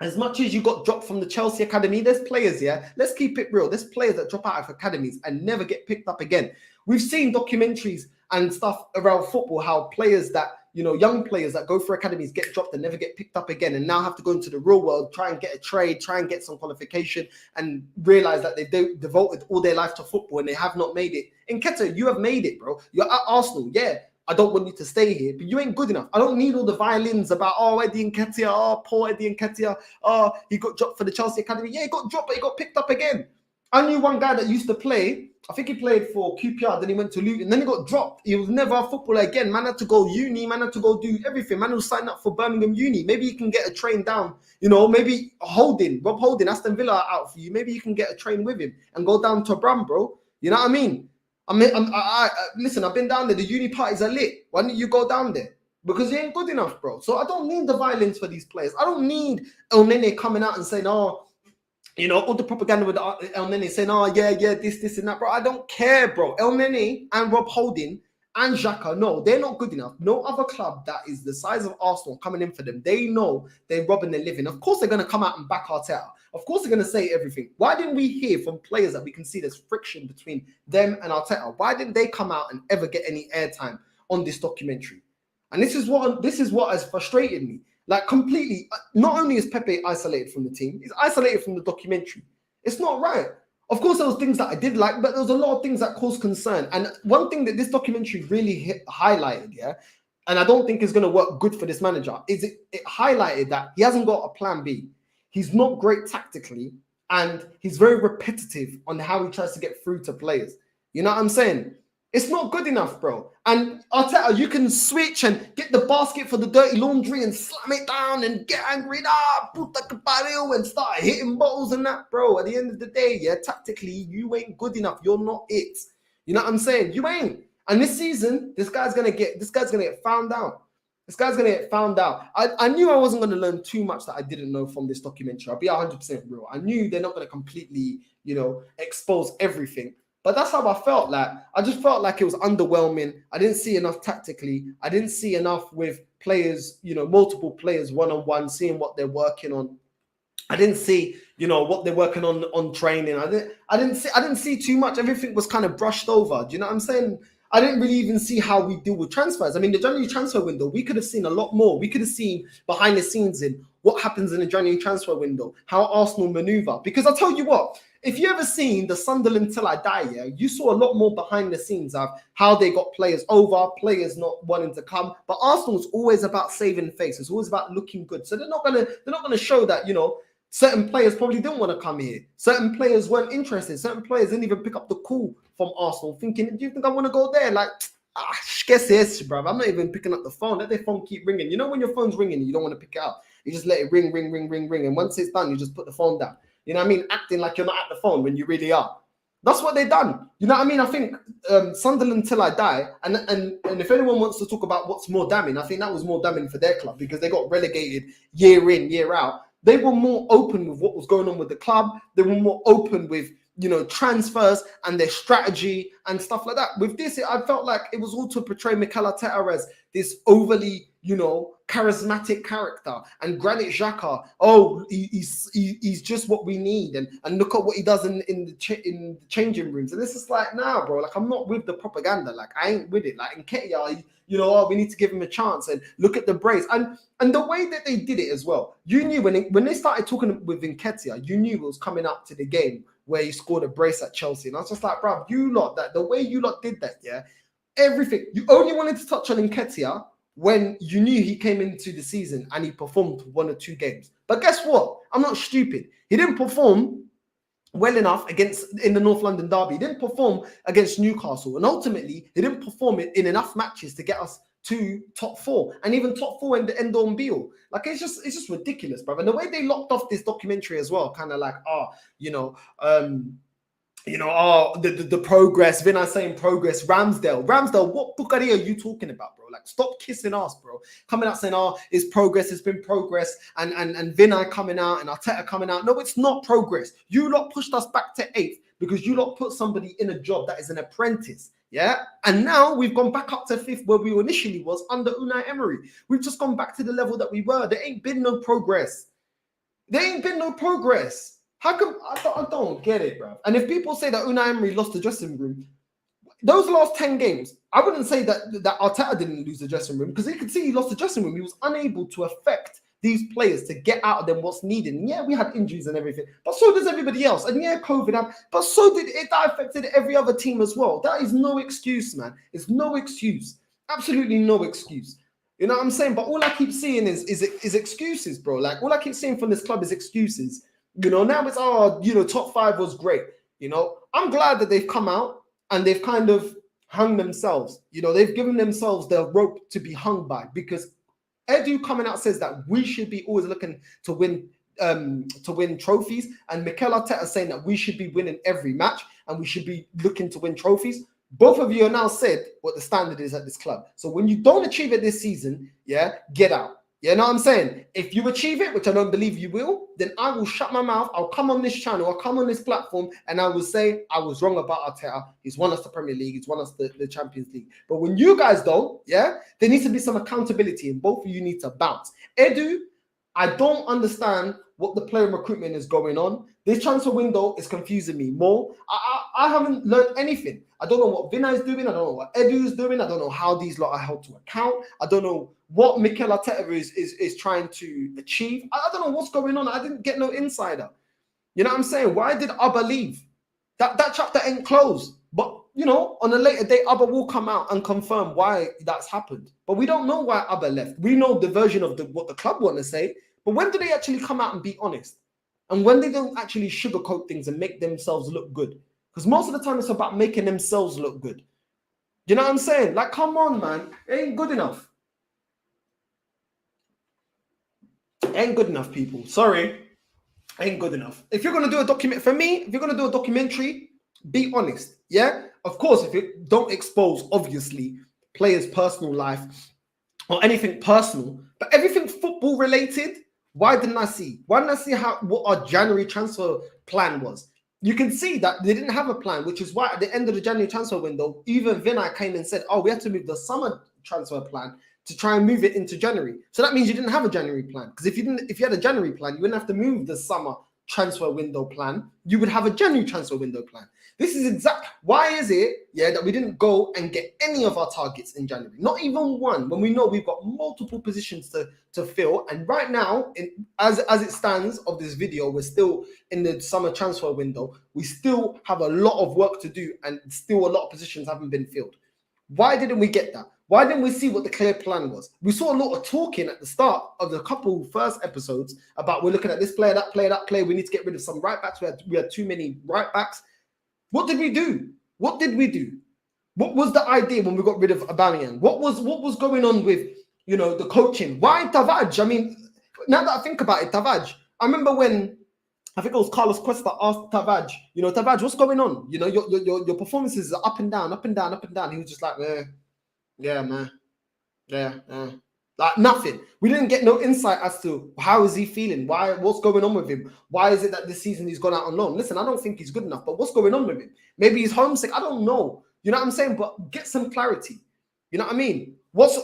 as much as you got dropped from the Chelsea academy, there's players, yeah? Let's keep it real. There's players that drop out of academies and never get picked up again. We've seen documentaries and stuff around football, how players that, you know, young players that go for academies get dropped and never get picked up again and now have to go into the real world, try and get a trade, try and get some qualification and realize that they've devoted all their life to football and they have not made it. Nketiah, you have made it, bro. You're at Arsenal. Yeah, I don't want you to stay here, but you ain't good enough. I don't need all the violins about, Eddie Nketiah, poor Eddie Nketiah, he got dropped for the Chelsea academy. Yeah, he got dropped, but he got picked up again. I knew one guy that used to play. I think he played for QPR, then he went to Luton, then he got dropped. He was never a footballer again. Man had to go uni, man had to go do everything. Man was signing up for Birmingham Uni. Maybe you can get a train down, you know, maybe Rob Holding, Aston Villa out for you. Maybe you can get a train with him and go down to Bram, bro. You know what I mean? Listen, I've been down there. The uni parties are lit. Why don't you go down there? Because he ain't good enough, bro. So I don't need the violence for these players. I don't need El Nene coming out and saying, you know, all the propaganda with El Nene saying, this and that, bro. I don't care, bro. El Nene and Rob Holding and Xhaka, no, they're not good enough. No other club that is the size of Arsenal coming in for them, they know they're robbing their living. Of course, they're going to come out and back Arteta. Of course, they're going to say everything. Why didn't we hear from players that we can see there's friction between them and Arteta? Why didn't they come out and ever get any airtime on this documentary? And this is what has frustrated me. Like completely, not only is Pepe isolated from the team, he's isolated from the documentary. It's not right. Of course, there was things that I did like, but there was a lot of things that caused concern. And one thing that this documentary really highlighted, and I don't think is going to work good for this manager, is it highlighted that he hasn't got a plan B. He's not great tactically, and he's very repetitive on how he tries to get through to players. You know what I'm saying? It's not good enough, bro. And Arteta, you can switch and get the basket for the dirty laundry and slam it down and get angry, and start hitting bottles and that, bro. At the end of the day, tactically, you ain't good enough. You're not it. You know what I'm saying? You ain't. And this season, this guy's gonna get found out. This guy's gonna get found out. I knew I wasn't gonna learn too much that I didn't know from this documentary. I'll be 100% real. I knew they're not gonna completely, expose everything. But that's how I felt. Like I just felt like it was underwhelming. I didn't see enough tactically. I didn't see enough with players, multiple players one-on-one, seeing what they're working on. I didn't see, what they're working on training. I didn't see too much. Everything was kind of brushed over. Do you know what I'm saying? I didn't really even see how we deal with transfers. I mean, the January transfer window, we could have seen a lot more. We could have seen behind the scenes in what happens in the January transfer window, how Arsenal maneuver. Because I'll tell you what, if you ever seen the Sunderland Till I Die, yeah, you saw a lot more behind the scenes of how they got players over, players not wanting to come. But Arsenal's always about saving face. It's always about looking good. So they're not gonna show that, certain players probably didn't want to come here. Certain players weren't interested. Certain players didn't even pick up the call from Arsenal, thinking, do you think I want to go there? Like, guess this, bro. I'm not even picking up the phone. Let their phone keep ringing. You know when your phone's ringing, you don't want to pick it up. You just let it ring, ring, ring, ring, ring. And once it's done, you just put the phone down. You know what I mean? Acting like you're not at the phone when you really are. That's what they've done. You know what I mean? I think Sunderland Till I Die, and if anyone wants to talk about what's more damning, I think that was more damning for their club because they got relegated year in, year out. They were more open with what was going on with the club. They were more open with, transfers and their strategy and stuff like that. With this, I felt like it was all to portray Mikel Arteta as this overly, charismatic character. And Granit Xhaka, he's just what we need. And look at what he does in the changing rooms. And this is like, nah, bro. Like, I'm not with the propaganda. Like, I ain't with it. Like, in Nketiah, we need to give him a chance. And look at the brace. And the way that they did it as well, you knew when they started talking with Nketiah, you knew it was coming up to the game where he scored a brace at Chelsea. And I was just like, bro, the way you lot did that, yeah, everything. You only wanted to touch on Nketiah when you knew he came into the season and he performed 1 or 2 games. But guess what? I'm not stupid. He didn't perform well enough in the North London derby. He didn't perform against Newcastle. And ultimately, he didn't perform in enough matches to get us to top 4 and even top 4 in the end on Beal. Like, it's just ridiculous, bro. And the way they locked off this documentary as well, kind of like, the progress, Vinay saying progress, Ramsdale, what buggery are you talking about, bro? Like, stop kissing ass, bro. Coming out saying, it's progress, it's been progress, and Vinay coming out and Arteta coming out. No, it's not progress. You lot pushed us back to 8th because you lot put somebody in a job that is an apprentice. Yeah, and now we've gone back up to 5th where we initially was under Unai Emery. We've just gone back to the level that we were. There ain't been no progress. How come? I don't get it, bro. And if people say that Unai Emery lost the dressing room, those last 10 games, I wouldn't say that Arteta didn't lose the dressing room because you could see he lost the dressing room. He was unable to affect these players to get out of them what's needed. And yeah, we had injuries and everything, but so does everybody else. And yeah, COVID happened, but so did it. That affected every other team as well. That is no excuse, man. It's no excuse. Absolutely no excuse. You know what I'm saying? But all I keep seeing is excuses, bro. Like, all I keep seeing from this club is excuses. Now it's, top 5 was great. I'm glad that they've come out and they've kind of hung themselves. They've given themselves the rope to be hung by, because Edu coming out says that we should be always looking to win trophies, and Mikel Arteta saying that we should be winning every match and we should be looking to win trophies. Both of you have now said what the standard is at this club. So when you don't achieve it this season, yeah, get out. You know what I'm saying? If you achieve it, which I don't believe you will, then I will shut my mouth. I'll come on this channel, I'll come on this platform, and I will say I was wrong about Arteta. He's won us the Premier League, he's won us the Champions League. But when you guys don't, yeah, there needs to be some accountability, and both of you need to bounce. Edu, I don't understand what the player recruitment is going on. This transfer window is confusing me more. I haven't learned anything. I don't know what Vinay is doing. I don't know what Edu is doing. I don't know how these lot are held to account. I don't know what Mikel Arteta is trying to achieve. I don't know what's going on. I didn't get no insider. You know what I'm saying? Why did Abba leave? That chapter ain't closed. But, on a later date, Abba will come out and confirm why that's happened. But we don't know why Abba left. We know the version of what the club want to say. But when do they actually come out and be honest? And when they don't actually sugarcoat things and make themselves look good? Because most of the time it's about making themselves look good. You know what I'm saying? Like, come on, man. It ain't good enough. Ain't good enough, people. Sorry. Ain't good enough. If you're going to do a document, for me, if you're going to do a documentary, be honest. Yeah? Of course, if you don't expose, obviously, players' personal life or anything personal, but everything football related, why didn't I see? Why didn't I see what our January transfer plan was? You can see that they didn't have a plan, which is why at the end of the January transfer window, even Vinay came and said, we have to move the summer transfer plan to try and move it into January. So that means you didn't have a January plan. Because if you had a January plan, you wouldn't have to move the summer transfer window plan. You would have a January transfer window plan. This is why is it, that we didn't go and get any of our targets in January? Not even one, when we know we've got multiple positions to fill. And right now, as it stands of this video, we're still in the summer transfer window. We still have a lot of work to do, and still a lot of positions haven't been filled. Why didn't we get that? Why didn't we see what the clear plan was? We saw a lot of talking at the start of the first episodes about we're looking at this player, that player, that player. We need to get rid of some right backs. We had too many right backs. What did we do? What did we do? What was the idea when we got rid of Aubameyang? What was going on with, the coaching? Why Tavares? I mean, now that I think about it, Tavares. I remember when I think it was Carlos Cuesta asked Tavares, Tavares, what's going on? Your performances are up and down, up and down, up and down. He was just like, yeah, man. Yeah. Like nothing. We didn't get no insight as to how is he feeling? What's going on with him? Why is it that this season he's gone out on loan? Listen, I don't think he's good enough, but what's going on with him? Maybe he's homesick. I don't know. You know what I'm saying? But get some clarity. You know what I mean?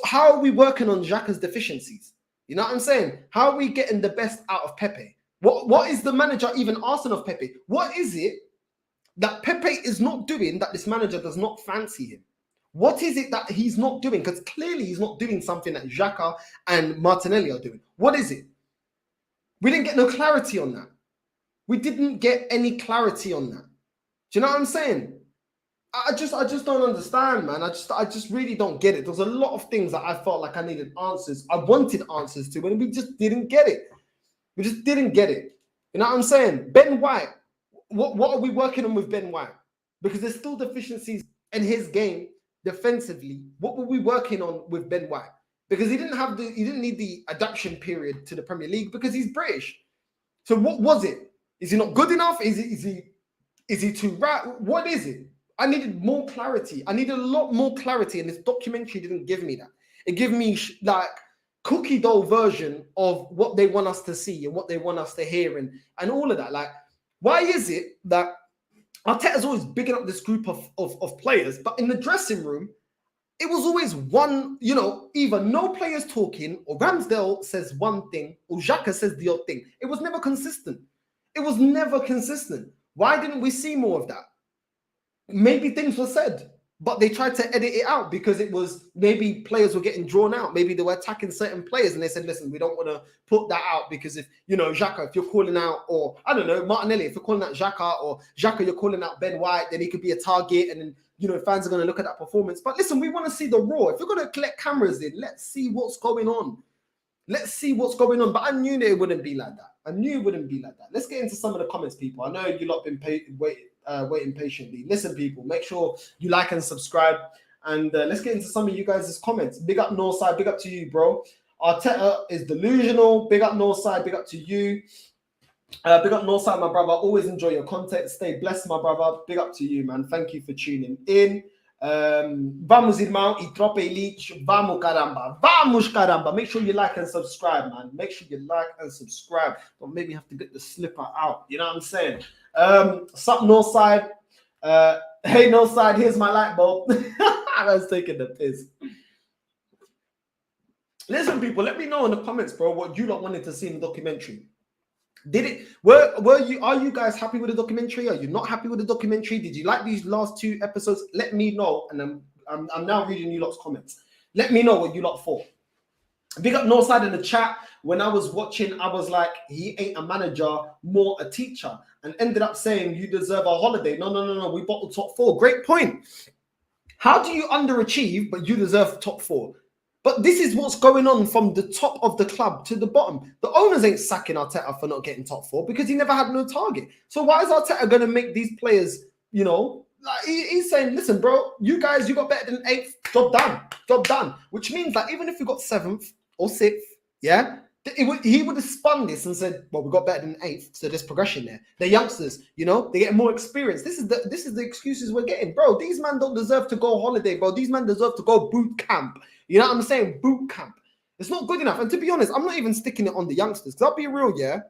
How are we working on Xhaka's deficiencies? You know what I'm saying? How are we getting the best out of Pepe? What is the manager even asking of Pepe? What is it that Pepe is not doing that this manager does not fancy him? What is it that he's not doing? Because clearly he's not doing something that Xhaka and Martinelli are doing. What is it? We didn't get no clarity on that. We didn't get any clarity on that. Do you know what I'm saying? I just don't understand, man. I just really don't get it. There's a lot of things that I felt like I needed answers. I wanted answers to, and we just didn't get it. We just didn't get it. You know what I'm saying? Ben White. What are we working on with Ben White? Because there's still deficiencies in his game. Defensively, what were we working on with Ben White? Because he didn't need the adaptation period to the Premier League because he's British. So what was it? Is he not good enough? Is he too right? What is it? I needed more clarity. I needed a lot more clarity, and this documentary didn't give me that. It gave me like cookie dough version of what they want us to see and what they want us to hear and all of that. Like, why is it that Arteta's always bigging up this group of players, but in the dressing room, it was always one, either no players talking, or Ramsdale says one thing, or Xhaka says the other thing. It was never consistent. Why didn't we see more of that? Maybe things were said, but they tried to edit it out because it was maybe players were getting drawn out. Maybe they were attacking certain players and they said, listen, we don't want to put that out because if, Xhaka, if you're calling out, or I don't know, Martinelli, if you're calling out Xhaka, or Xhaka, you're calling out Ben White, then he could be a target and then, fans are going to look at that performance. But listen, we want to see the raw. If you're going to collect cameras in, let's see what's going on. But I knew that it wouldn't be like that. Let's get into some of the comments, people. I know you lot been waiting patiently. Listen, people, make sure you like and subscribe. And let's get into some of you guys' comments. Big up Northside, big up to you, bro. Arteta is delusional. Big up Northside, big up to you. Big up Northside, my brother. Always enjoy your content. Stay blessed, my brother. Big up to you, man. Thank you for tuning in. Vamos, irmão, e tropa elite. Vamos, caramba. Vamos, caramba. Make sure you like and subscribe, man. Make sure you like and subscribe. Don't maybe have to get the slipper out. You know what I'm saying? Sup, Northside. Hey, Northside, here's my light bulb. I was taking the piss. Listen, people, let me know in the comments, bro, what you lot wanted to see in the documentary. Are you guys happy with the documentary? Are you not happy with the documentary? Did you like these last 2 episodes? Let me know, and I'm now reading you lot's comments. Let me know what you lot thought. Big up Northside in the chat. When I was watching, I was like, he ain't a manager, more a teacher, and ended up saying you deserve a holiday. No. We bottled top 4. Great point. How do you underachieve, but you deserve top 4? But this is what's going on from the top of the club to the bottom. The owners ain't sacking Arteta for not getting top 4 because he never had no target. So why is Arteta going to make these players, like he's saying, listen, bro, you guys, you got better than 8th, job done. Which means that even if we got 7th or 6th, yeah, he would have spun this and said, well, we got better than 8th, so there's progression there. They're youngsters, they get more experience. This is the excuses we're getting. Bro, these men don't deserve to go holiday, bro. These men deserve to go boot camp. You know what I'm saying? Boot camp. It's not good enough. And to be honest, I'm not even sticking it on the youngsters. Because I'll be real, yeah.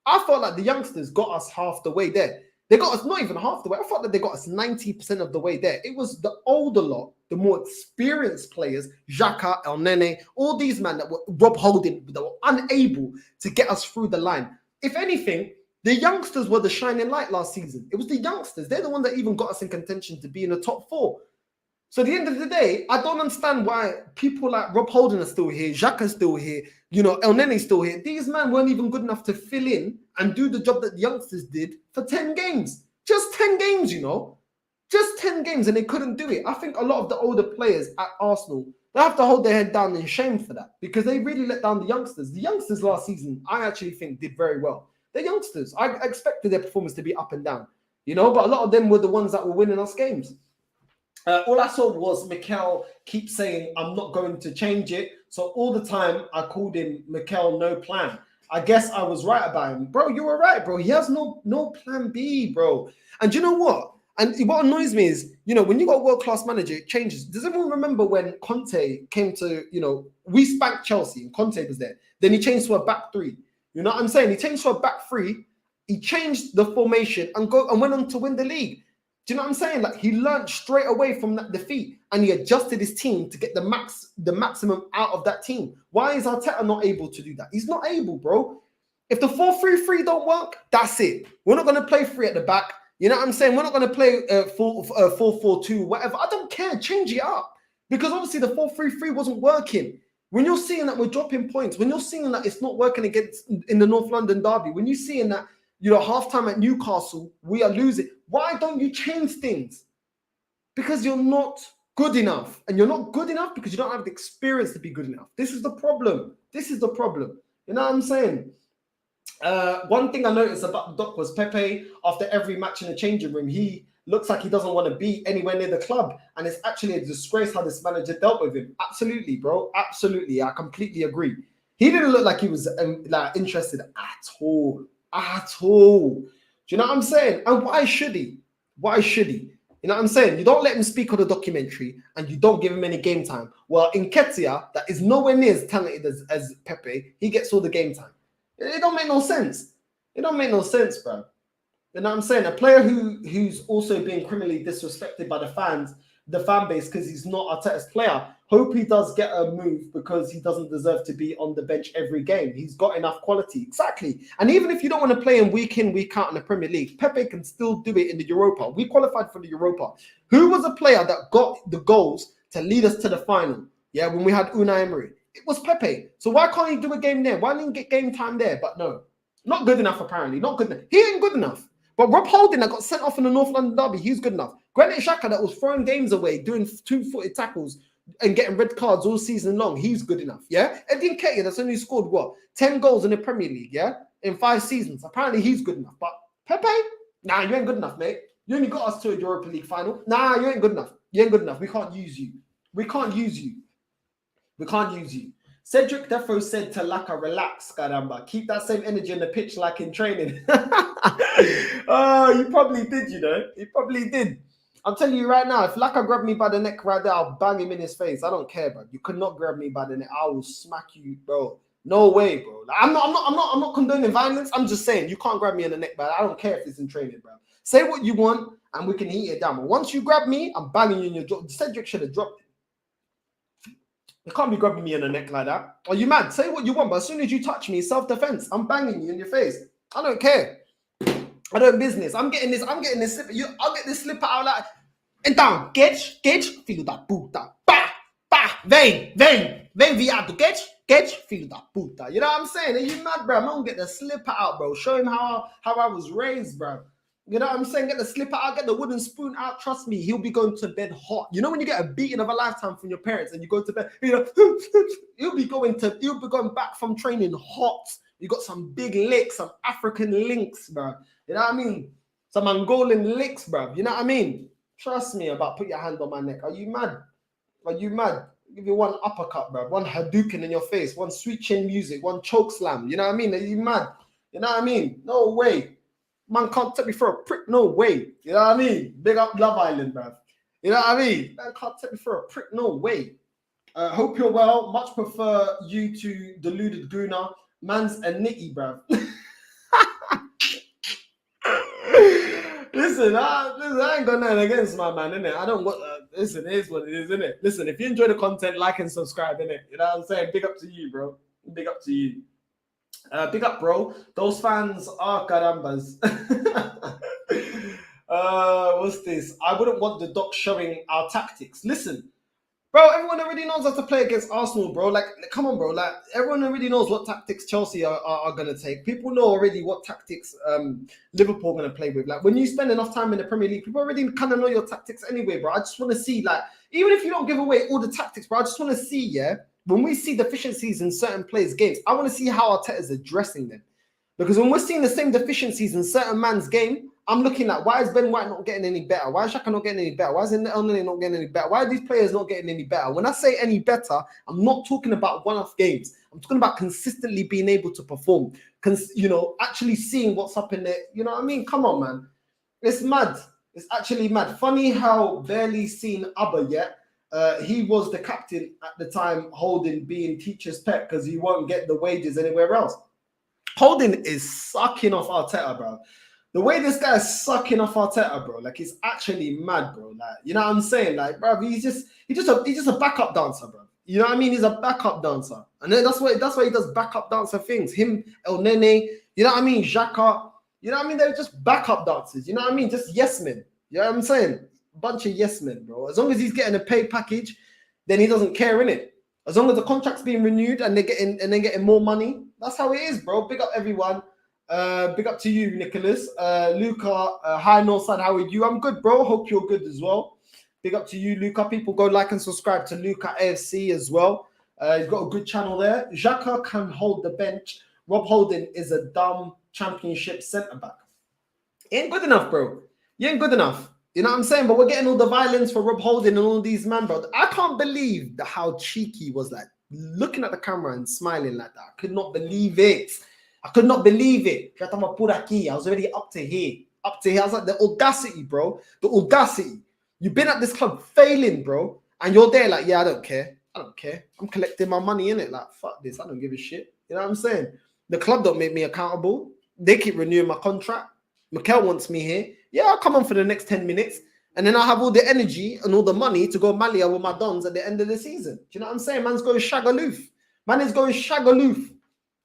I felt like the youngsters got us half the way there. They got us not even half the way. I thought that they got us 90% of the way there. It was the older lot, the more experienced players, Xhaka, El Nene, all these men that were Rob Holding, that were unable to get us through the line. If anything, the youngsters were the shining light last season. It was the youngsters. They're the one that even got us in contention to be in the top 4. So at the end of the day, I don't understand why people like Rob Holding are still here, Xhaka's still here, El Nene's still here. These men weren't even good enough to fill in and do the job that the youngsters did for 10 games. Just 10 games, Just 10 games, and they couldn't do it. I think a lot of the older players at Arsenal, they have to hold their head down in shame for that because they really let down the youngsters. The youngsters last season, I actually think did very well. The youngsters, I expected their performance to be up and down, but a lot of them were the ones that were winning us games. All I saw was Mikel keep saying, I'm not going to change it. So all the time I called him Mikel no plan. I guess I was right about him. Bro, you were right, bro. He has no plan B, bro. And you know what? And what annoys me is, when you got a world-class manager, it changes. Does everyone remember when Conte came to, we spanked Chelsea and Conte was there. Then he changed to a back 3. You know what I'm saying? He changed to a back 3. He changed the formation and went on to win the league. Do you know what I'm saying? Like, he learned straight away from that defeat and he adjusted his team to get the maximum out of that team. Why is Arteta not able to do that? He's not able, bro. If the 4-3-3 don't work, that's it. We're not going to play 3 at the back. You know what I'm saying? We're not going to play 4-4-2, whatever. I don't care. Change it up. Because obviously the 4-3-3 wasn't working. When you're seeing that we're dropping points, when you're seeing that it's not working in the North London derby, when you're seeing that, halftime at Newcastle, we are losing. Why don't you change things? Because you're not good enough. And you're not good enough because you don't have the experience to be good enough. This is the problem. This is the problem. You know what I'm saying? One thing I noticed about the Doc was Pepe, after every match in the changing room, he looks like he doesn't want to be anywhere near the club. And it's actually a disgrace how this manager dealt with him. Absolutely, bro. Absolutely. I completely agree. He didn't look like he was interested at all. At all. Do you know what I'm saying? And why should he? Why should he? You know what I'm saying? You don't let him speak on the documentary and you don't give him any game time. Well, Nketiah, that is nowhere near as talented as Pepe, he gets all the game time. It don't make no sense. It don't make no sense, bro. You know what I'm saying? A player who's also being criminally disrespected by the fan base because he's not Arteta's player. Hope he does get a move because he doesn't deserve to be on the bench every game. He's got enough quality. Exactly. And even if you don't want to play him week in, week out in the Premier League, Pepe can still do it in the Europa. We qualified for the Europa. Who was a player that got the goals to lead us to the final? Yeah, when we had Unai Emery. It was Pepe. So why can't he do a game there? Why didn't he get game time there? But no, not good enough apparently. Not good enough. He ain't good enough. But Rob Holding that got sent off in the North London derby, he's good enough. Granit Xhaka that was throwing games away, doing 2-footed tackles and getting red cards all season long, he's good enough, yeah? Eddie Nketiah that's only scored, 10 goals in the Premier League, yeah? In 5 seasons. Apparently he's good enough. But Pepe? Nah, you ain't good enough, mate. You only got us to a Europa League final. Nah, you ain't good enough. You ain't good enough. We can't use you. We can't use you. We can't use you. Cedric Defo said to Laka, relax, caramba. Keep that same energy on the pitch like in training. Oh, you probably did, You probably did. I'm telling you right now, if Laka grabbed me by the neck right there, I'll bang him in his face. I don't care, bro. You could not grab me by the neck. I will smack you, bro. No way, bro. Like, I'm not condoning violence. I'm just saying you can't grab me in the neck, bro. I don't care if it's in training, bro. Say what you want, and we can heat it down. But once you grab me, I'm banging you in your jaw. Cedric should have dropped it. You can't be grabbing me in the neck like that. Are you mad? Say what you want, but as soon as you touch me, self-defense. I'm banging you in your face. I don't care. I don't business. I'm getting this slipper. I'll get this slipper out like and down. Catch, feel that puta. Bah, bah, vem viado. Catch, feel that puta. You know what I'm saying? Are you mad, bro? I'm gonna get the slipper out, bro. Show him how I was raised, bro. You know what I'm saying? Get the slipper out, get the wooden spoon out. Trust me, he'll be going to bed hot. You know when you get a beating of a lifetime from your parents and you go to bed, he'll be going back from training hot. You got some big licks, some African links, bro. You know what I mean? Some Angolan licks, bro. You know what I mean? Trust me about put your hand on my neck. Are you mad? Are you mad? I'll give you one uppercut, bro. One Hadouken in your face. One sweet chin music. One choke slam. You know what I mean? Are you mad? You know what I mean? No way. Man can't take me for a prick. No way. You know what I mean? Big up Love Island, bruv. You know what I mean? Man can't take me for a prick. No way. Hope you're well. Much prefer you to deluded gooner. Man's a nitty, bruv. listen, I ain't got nothing against my man, innit? I don't want. Listen, it is what it is, innit? Listen, if you enjoy the content, like and subscribe, innit? You know what I'm saying? Big up to you, bro. Big up to you. Big up, bro. Those fans are carambas. What's this? I wouldn't want the doc showing our tactics. Listen, bro, everyone already knows how to play against Arsenal, bro. Like, come on, bro. Like, everyone already knows what tactics Chelsea are going to take. People know already what tactics Liverpool are going to play with. Like, when you spend enough time in the Premier League, people already kind of know your tactics anyway, bro. I just want to see, like, even if you don't give away all the tactics, bro, I just want to see, yeah, when we see deficiencies in certain players' games, I want to see how Arteta is addressing them. Because when we're seeing the same deficiencies in certain man's game, I'm looking at, why is Ben White not getting any better? Why is Xhaka not getting any better? Why is Elneny not getting any better? Why are these players not getting any better? When I say any better, I'm not talking about one-off games. I'm talking about consistently being able to perform. You know, actually seeing what's up in there. You know what I mean? Come on, man. It's mad. It's actually mad. Funny how barely seen Abba yet. He was the captain at the time, Holding being teacher's pet because he won't get the wages anywhere else. Holding is sucking off Arteta, bro. The way this guy is sucking off Arteta, bro, like, he's actually mad, bro. Like, you know what I'm saying? Like, bro, he's just a backup dancer, bro. You know what I mean? He's a backup dancer, and then that's why he does backup dancer things. Him, Elneny, you know what I mean? Xhaka, you know what I mean? They're just backup dancers. You know what I mean? Just yes men. You know what I'm saying? Bunch of yes men, bro. As long as he's getting a pay package, then he doesn't care, innit? As long as the contract's being renewed and they're getting more money, that's how it is, bro. Big up everyone. Big up to you, Nicholas. Luca, hi Northside, how are you? I'm good, bro. Hope you're good as well. Big up to you, Luca. People go like and subscribe to Luca AFC as well. He's got a good channel there. Xhaka can hold the bench. Rob Holding is a dumb championship centre-back. He ain't good enough, bro. He ain't good enough. You know what I'm saying? But we're getting all the violence for Rob Holding and all these man, bro. I can't believe how cheeky he was, like, looking at the camera and smiling like that. I could not believe it. I could not believe it. I was already up to here. Up to here. I was like, the audacity, bro. The audacity. You've been at this club failing, bro. And you're there like, yeah, I don't care. I don't care. I'm collecting my money in it. Like, fuck this. I don't give a shit. You know what I'm saying? The club don't make me accountable. They keep renewing my contract. Mikel wants me here. Yeah, I'll come on for the next 10 minutes. And then I'll have all the energy and all the money to go Malia with my dons at the end of the season. Do you know what I'm saying? Man's going shagaloof. Man is going shagaloof.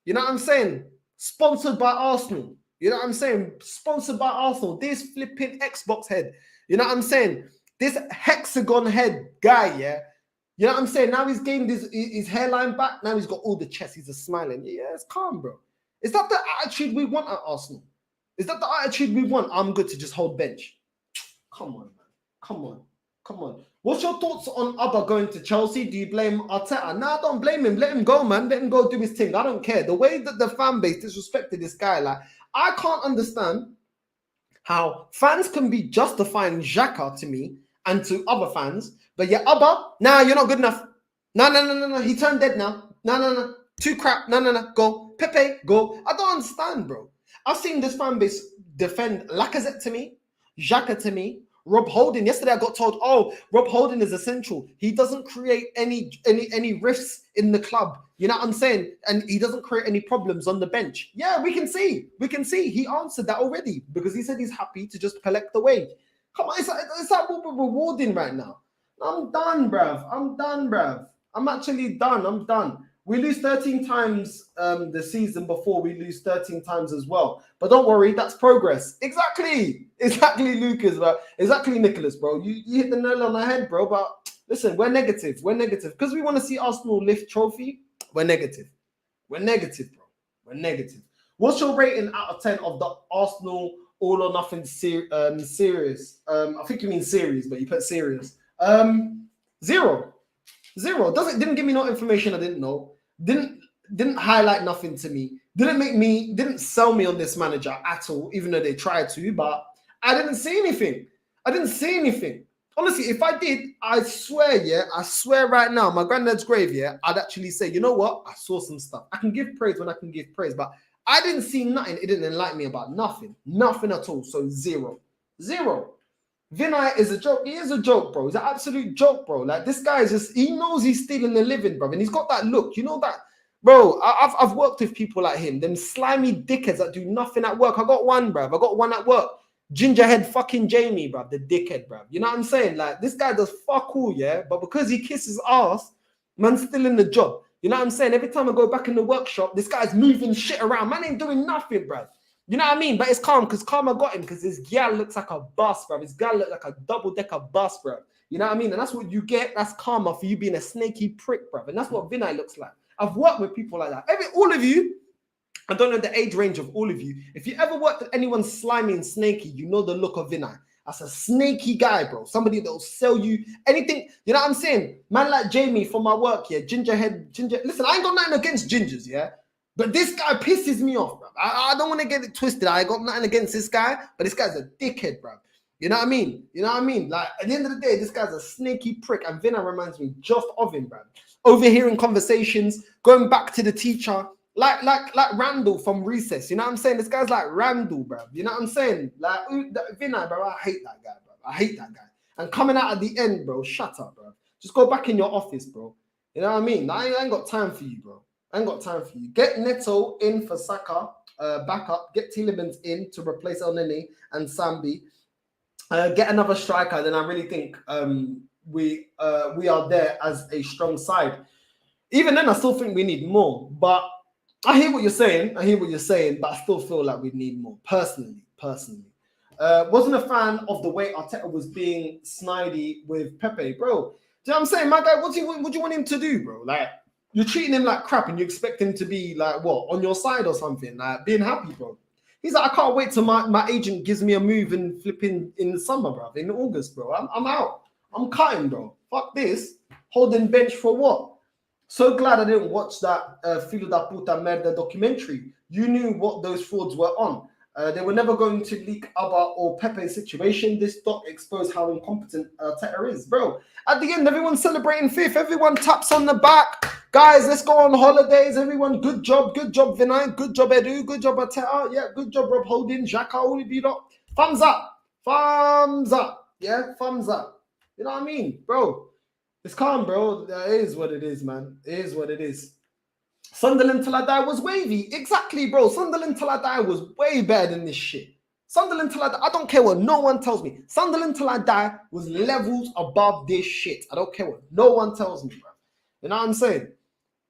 You know what I'm saying? Sponsored by Arsenal. You know what I'm saying? Sponsored by Arsenal. This flipping Xbox head. You know what I'm saying? This hexagon head guy, yeah? You know what I'm saying? Now he's gained his hairline back. Now he's got all the chest. He's just smiling. Yeah, it's calm, bro. Is that the attitude we want at Arsenal? Is that the attitude we want? I'm good to just hold bench. Come on, man. Come on. Come on. What's your thoughts on Abba going to Chelsea? Do you blame Arteta? No, I don't blame him. Let him go, man. Let him go do his thing. I don't care. The way that the fan base disrespected this guy, like, I can't understand how fans can be justifying Xhaka to me and to other fans, but yeah, Abba, nah, you're not good enough. No. He turned dead now. No. Too crap. No. Go. Pepe, go. I don't understand, bro. I've seen this fan base defend Lacazette to me, Xhaka to me, Rob Holding. Yesterday I got told, oh, Rob Holding is essential. He doesn't create any rifts in the club. You know what I'm saying? And he doesn't create any problems on the bench. Yeah, we can see. He answered that already because he said he's happy to just collect the wage. Come on, it's like what we're rewarding right now. I'm done, bruv. I'm actually done. I'm done. We lose 13 times the season before. We lose 13 times as well. But don't worry, that's progress. Exactly, Lucas, bro. Exactly, Nicholas, bro. You hit the nail on the head, bro. But listen, we're negative. Because we want to see Arsenal lift trophy, we're negative. We're negative, bro. We're negative. What's your rating out of 10 of the Arsenal all or nothing series? I think you mean series, but you put serious. 0. Didn't give me no information I didn't know. Didn't highlight nothing to me. Didn't sell me on this manager at all, even though they tried to, but I didn't see anything. Honestly, if I did, I swear right now, my granddad's grave, yeah, I'd actually say, you know what? I saw some stuff. I can give praise when I can give praise, but I didn't see nothing. It didn't enlighten me about nothing. Nothing at all. So 0. Vinay is a joke. He is a joke, bro. He's an absolute joke, bro. Like, this guy is just, he knows he's stealing the living, bro. And he's got that look. You know that, bro, I've worked with people like him, them slimy dickheads that do nothing at work. I got one, bro. I got one at work. Gingerhead fucking Jamie, bruv, the dickhead, bruv. You know what I'm saying? Like, this guy does fuck all, yeah? But because he kisses ass, man's still in the job. You know what I'm saying? Every time I go back in the workshop, this guy's moving shit around. Man ain't doing nothing, bruv. You know what I mean? But it's calm because Karma got him because his gal looks like a bus, bruv. His gal looks like a double-decker bus, bruv. You know what I mean? And that's what you get. That's karma for you being a snaky prick, bruv. And that's what Vinay looks like. I've worked with people like that. All of you, I don't know the age range of all of you. If you ever worked with anyone slimy and snaky, you know the look of Vinay. That's a snaky guy, bro. Somebody that will sell you anything. You know what I'm saying? Man like Jamie from my work, yeah. Ginger. Listen, I ain't got nothing against gingers, yeah. But this guy pisses me off, bro. I don't want to get it twisted. I got nothing against this guy, but this guy's a dickhead, bro. You know what I mean? You know what I mean? Like, at the end of the day, this guy's a snaky prick, and Vinay reminds me just of him, bro. Overhearing conversations, going back to the teacher, like Randall from Recess. You know what I'm saying? This guy's like Randall, bro. You know what I'm saying? Like, Vinay, bro, I hate that guy, bro. I hate that guy. And coming out at the end, bro, shut up, bro. Just go back in your office, bro. You know what I mean? I ain't got time for you, bro. I ain't got time for you. Get Neto in for Saka, backup. Get Tielemans in to replace El Nene and Sambi. Get another striker. Then I really think we are there as a strong side. Even then, I still think we need more. But I hear what you're saying. But I still feel like we need more. Personally. Wasn't a fan of the way Arteta was being snidey with Pepe, bro. Do you know what I'm saying? My guy, what do you want him to do, bro? Like, you're treating him like crap and you expect him to be like, what, on your side or something? Like, being happy, bro. He's like, I can't wait till my agent gives me a move and flipping in the summer, bro. In August, bro. I'm out. I'm cutting, bro. Fuck this. Holding bench for what? So glad I didn't watch that Filho da Puta Merda documentary. You knew what those frauds were on. They were never going to leak about or Pepe's situation. This doc exposed how incompetent Arteta is, bro. At the end, everyone's celebrating fifth. Everyone taps on the back. Guys, let's go on holidays. Everyone, good job, Vinay. Good job, Edu. Good job, Arteta. Yeah, good job, Rob Holding, Xhaka, all of you lot. Thumbs up. Yeah, thumbs up. You know what I mean, bro? It's calm, bro. It is what it is, man. It is what it is. Sunderland Till I Die was wavy. Exactly, bro. Sunderland Till I Die was way better than this shit. Sunderland Till I Die, I don't care what no one tells me. Sunderland Till I Die was levels above this shit. I don't care what no one tells me, bro. You know what I'm saying?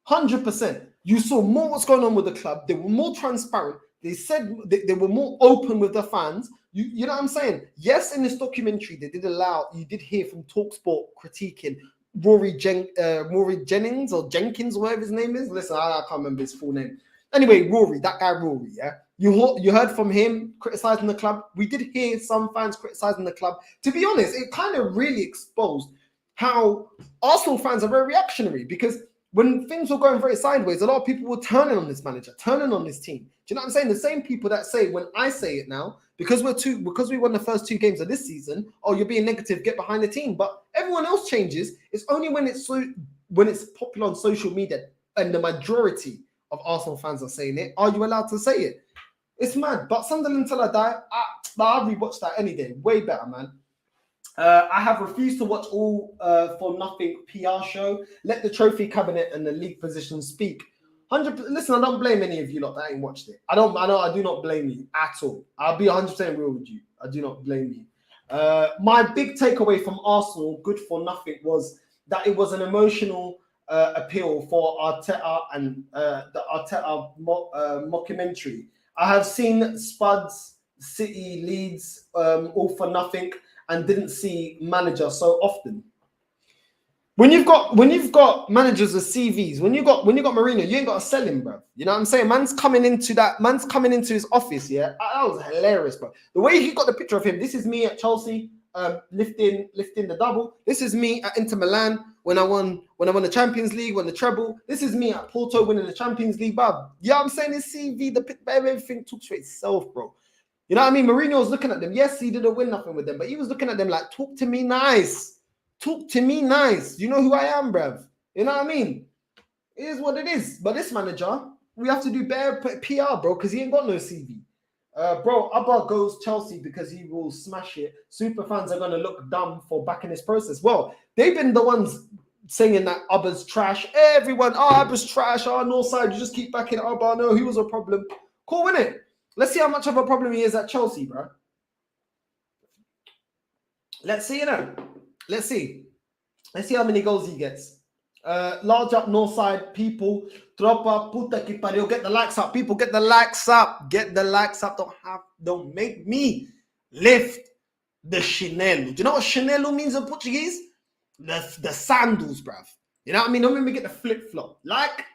100%. You saw more what's going on with the club. They were more transparent. They said they were more open with the fans. You know what I'm saying? Yes, in this documentary, you did hear from TalkSport critiquing Rory Jennings or Jenkins, whatever his name is. Listen, I can't remember his full name. Anyway, that guy Rory, yeah. You heard from him criticizing the club. We did hear some fans criticizing the club. To be honest, it kind of really exposed how Arsenal fans are very reactionary, because when things were going very sideways, a lot of people were turning on this manager, turning on this team. Do you know what I'm saying? The same people that say, when I say it now, because we won the first 2 games of this season, oh, you're being negative, get behind the team. But everyone else changes. It's only when it's popular on social media and the majority of Arsenal fans are saying it, are you allowed to say it? It's mad. But Sunderland Till I Die, I'll rewatch that any day. Way better, man. I have refused to watch all for nothing PR show. Let the trophy cabinet and the league position speak. 100%. Listen, I don't blame any of you lot that ain't watched it. I do not blame you at all. I'll be 100% real with you. I do not blame you. My big takeaway from Arsenal, good for nothing, was that it was an emotional appeal for Arteta and the Arteta mockumentary. I have seen Spuds, City, Leeds, all for nothing, and didn't see manager so often. When you've got managers with CVs, when you got Mourinho, you ain't got to sell him, bro. You know what I'm saying? Man's coming into his office, yeah. That was hilarious, bro. The way he got the picture of him. This is me at Chelsea, lifting the double. This is me at Inter Milan when I won the Champions League, won the treble. This is me at Porto winning the Champions League, bro. Yeah, I'm saying his CV, everything talks for itself, bro. You know what I mean? Mourinho was looking at them. Yes, he didn't win nothing with them, but he was looking at them like, talk to me nice. Talk to me nice. You know who I am, bruv. You know what I mean? It is what it is. But this manager, we have to do better PR, bro, because he ain't got no CV. Bro, Abba goes Chelsea because he will smash it. Super fans are going to look dumb for backing this process. Well, they've been the ones saying that Abba's trash. Everyone, Abba's trash. Northside, you just keep backing Abba. No, he was a problem. Cool, innit? Let's see how much of a problem he is at Chelsea, bro. Let's see, Let's see. Let's see how many goals he gets. Large up north side, people. Tropa, puta que pariu. Get the likes up, people. Get the likes up. Get the likes up. Don't make me lift the chinelo. Do you know what chinelo means in Portuguese? The sandals, bruv. You know what I mean? Don't make me get the flip-flop. Like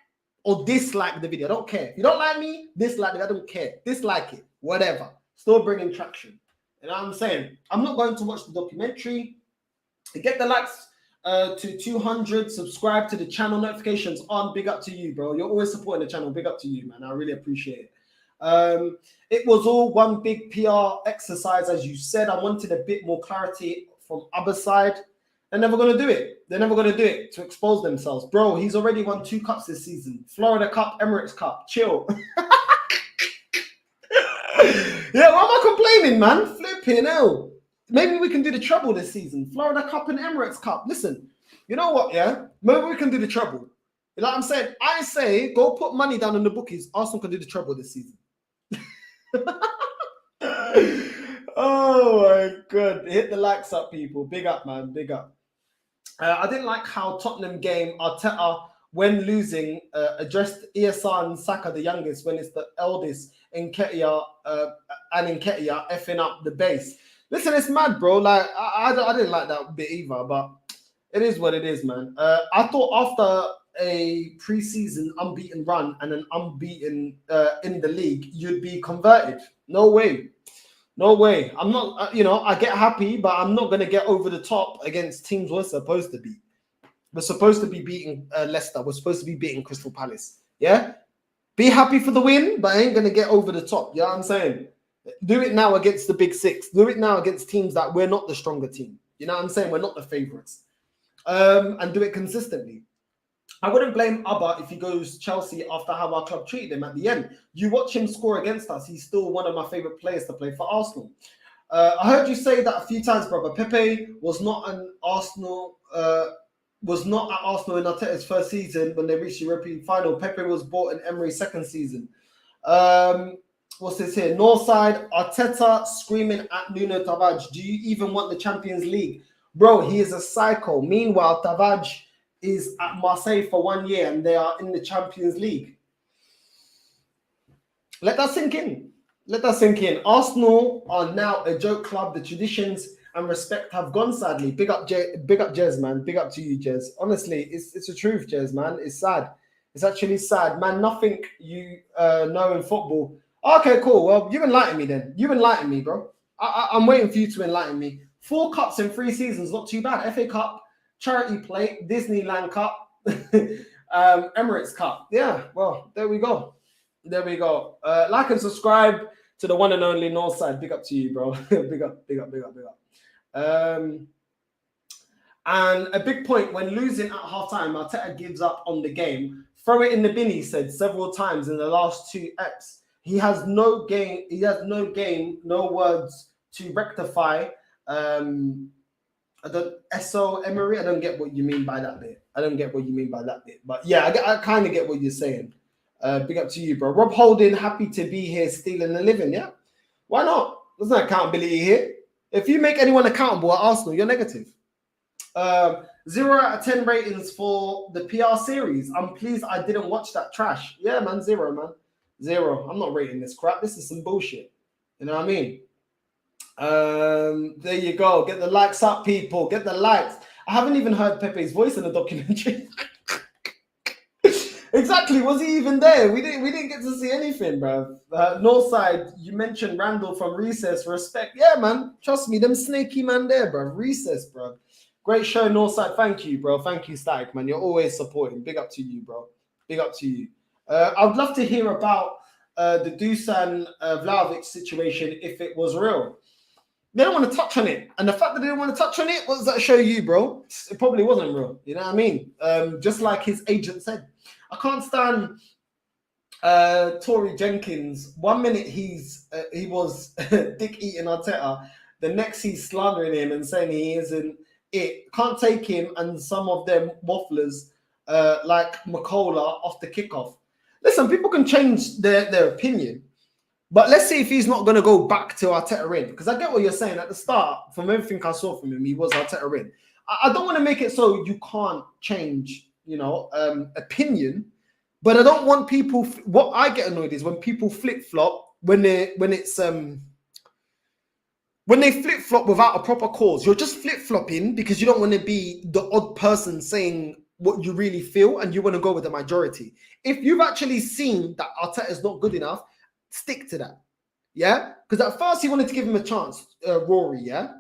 or dislike the video. I don't care. If you don't like me, dislike it. I don't care. Dislike it. Whatever. Still bringing traction. You know what I'm saying? I'm not going to watch the documentary. Get the likes to 200. Subscribe to the channel. Notifications on. Big up to you, bro. You're always supporting the channel. Big up to you, man. I really appreciate it. It was all one big PR exercise, as you said. I wanted a bit more clarity from other side. They're never going to do it. They're never going to do it to expose themselves. Bro, he's already won 2 cups this season. Florida Cup, Emirates Cup. Chill. Yeah, why am I complaining, man? Flipping hell. Maybe we can do the treble this season. Florida Cup and Emirates Cup. Listen, you know what, yeah? Maybe we can do the treble. You know what I'm saying? I say, go put money down on the bookies. Arsenal can do the treble this season. Oh, my God. Hit the likes up, people. Big up, man. Big up. I didn't like how Tottenham game Arteta, when losing, addressed ESR and Saka, the youngest, when it's the eldest, Nketiah and Nketiah effing up the base. Listen, it's mad, bro. Like, I didn't like that bit either, but it is what it is, man. I thought after a pre-season unbeaten run and an unbeaten in the league, you'd be converted. No way. No way. I'm not, I get happy, but I'm not going to get over the top against teams we're supposed to beat. We're supposed to be beating Leicester. We're supposed to be beating Crystal Palace. Yeah? Be happy for the win, but I ain't going to get over the top. You know what I'm saying? Do it now against the big 6. Do it now against teams that we're not the stronger team. You know what I'm saying? We're not the favourites. And do it consistently. I wouldn't blame Abba if he goes Chelsea after how our club treated him at the end. You watch him score against us. He's still one of my favourite players to play for Arsenal. I heard you say that a few times, brother. Pepe was not an Arsenal, was not at Arsenal in Arteta's first season when they reached the European final. Pepe was bought in Emery's second season. What's this here? Northside, Arteta screaming at Nuno Tavares. Do you even want the Champions League? Bro, he is a psycho. Meanwhile, Tavares is at Marseille for 1 year and they are in the Champions League. Let that sink in. Let that sink in. Arsenal are now a joke club. The traditions and respect have gone, sadly. Big up Jez, man. Big up to you, Jez. Honestly, it's the truth, Jez, man. It's sad. It's actually sad. Man, nothing you know in football. Okay, cool. Well, you enlighten me then. You enlighten me, bro. I'm waiting for you to enlighten me. 4 cups in 3 seasons, not too bad. FA Cup, Charity Plate, Disneyland Cup, Emirates Cup. Yeah, well, there we go. There we go. Like and subscribe to the one and only Northside. Big up to you, bro. Big up. And a big point, when losing at halftime, Arteta gives up on the game. Throw it in the bin, he said several times in the last 2 eps. He has no game, no words to rectify. SO Emery, I don't get what you mean by that bit. But yeah, I kind of get what you're saying. Big up to you, bro. Rob Holding, happy to be here, stealing a living, yeah? Why not? There's no accountability here. If you make anyone accountable at Arsenal, you're negative. 0 out of 10 ratings for the PR series. I'm pleased I didn't watch that trash. Yeah, man, 0, man. 0. I'm not rating this crap. This is some bullshit. You know what I mean? There you go. Get the likes up, people. Get the likes. I haven't even heard Pepe's voice in the documentary. Exactly. Was he even there? We didn't get to see anything, bro. Northside, you mentioned Randall from Recess. Respect. Yeah, man. Trust me, them snaky man there, bro. Recess, bro. Great show, Northside. Thank you, bro. Thank you, Static, man. You're always supporting. Big up to you, bro. Big up to you. I'd love to hear about the Dusan Vlahovic situation if it was real. They don't want to touch on it. And the fact that they didn't want to touch on it, what does that show you, bro? It probably wasn't real. You know what I mean? Just like his agent said. I can't stand Tory Jenkins. 1 minute he was dick eating Arteta. The next he's slandering him and saying he isn't it. Can't take him and some of them wafflers like Mikola off the kickoff. Listen, people can change their opinion. But let's see if he's not going to go back to Arteta in. Because I get what you're saying. At the start, from everything I saw from him, he was Arteta in. I don't want to make it so you can't change, opinion. But I don't want people... What I get annoyed is when people flip-flop, when they flip-flop without a proper cause. You're just flip-flopping because you don't want to be the odd person saying what you really feel and you want to go with the majority. If you've actually seen that Arteta is not good enough, stick to that. Yeah? Because at first he wanted to give him a chance, Rory, yeah?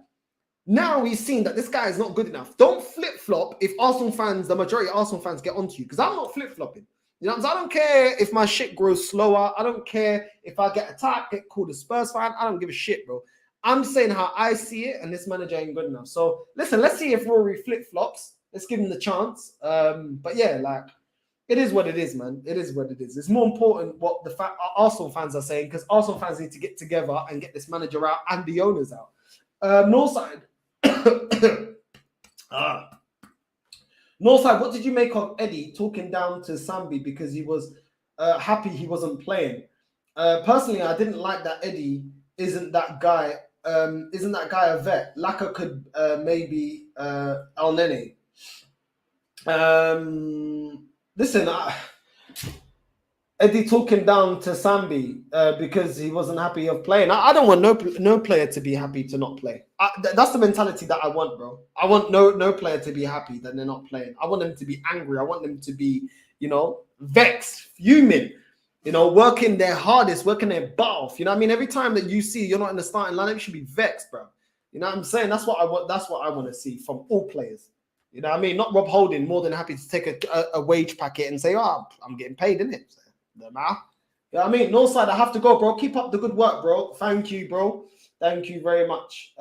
Now he's seen that this guy is not good enough. Don't flip-flop if Arsenal fans, the majority of Arsenal fans get onto you. Because I'm not flip-flopping. You know what I'm saying? I don't care if my shit grows slower. I don't care if I get attacked, get called a Spurs fan. I don't give a shit, bro. I'm saying how I see it, and this manager ain't good enough. So, listen, let's see if Rory flip-flops. Let's give him the chance. But yeah, like, it is what it is, man. It is what it is. It's more important what the Arsenal fans are saying, because Arsenal fans need to get together and get this manager out and the owners out. Northside. Northside, what did you make of Eddie talking down to Sambi because he was happy he wasn't playing? Personally, I didn't like that Eddie isn't that guy a vet? Laka could maybe El Nene. Listen, Eddie talking down to Sambi because he wasn't happy of playing. I don't want no player to be happy to not play. That's the mentality that I want, bro. I want no player to be happy that they're not playing. I want them to be angry. I want them to be, vexed, fuming. Working their hardest, working their butt off. You know what I mean? Every time that you see you're not in the starting lineup, you should be vexed, bro. You know what I'm saying? That's what I want. That's what I want to see from all players. You know what I mean? Not Rob Holding, more than happy to take a wage packet and say, "Oh, I'm getting paid, innit?" So, you know what I mean? Northside, I have to go, bro. Keep up the good work, bro. Thank you, bro. Thank you very much.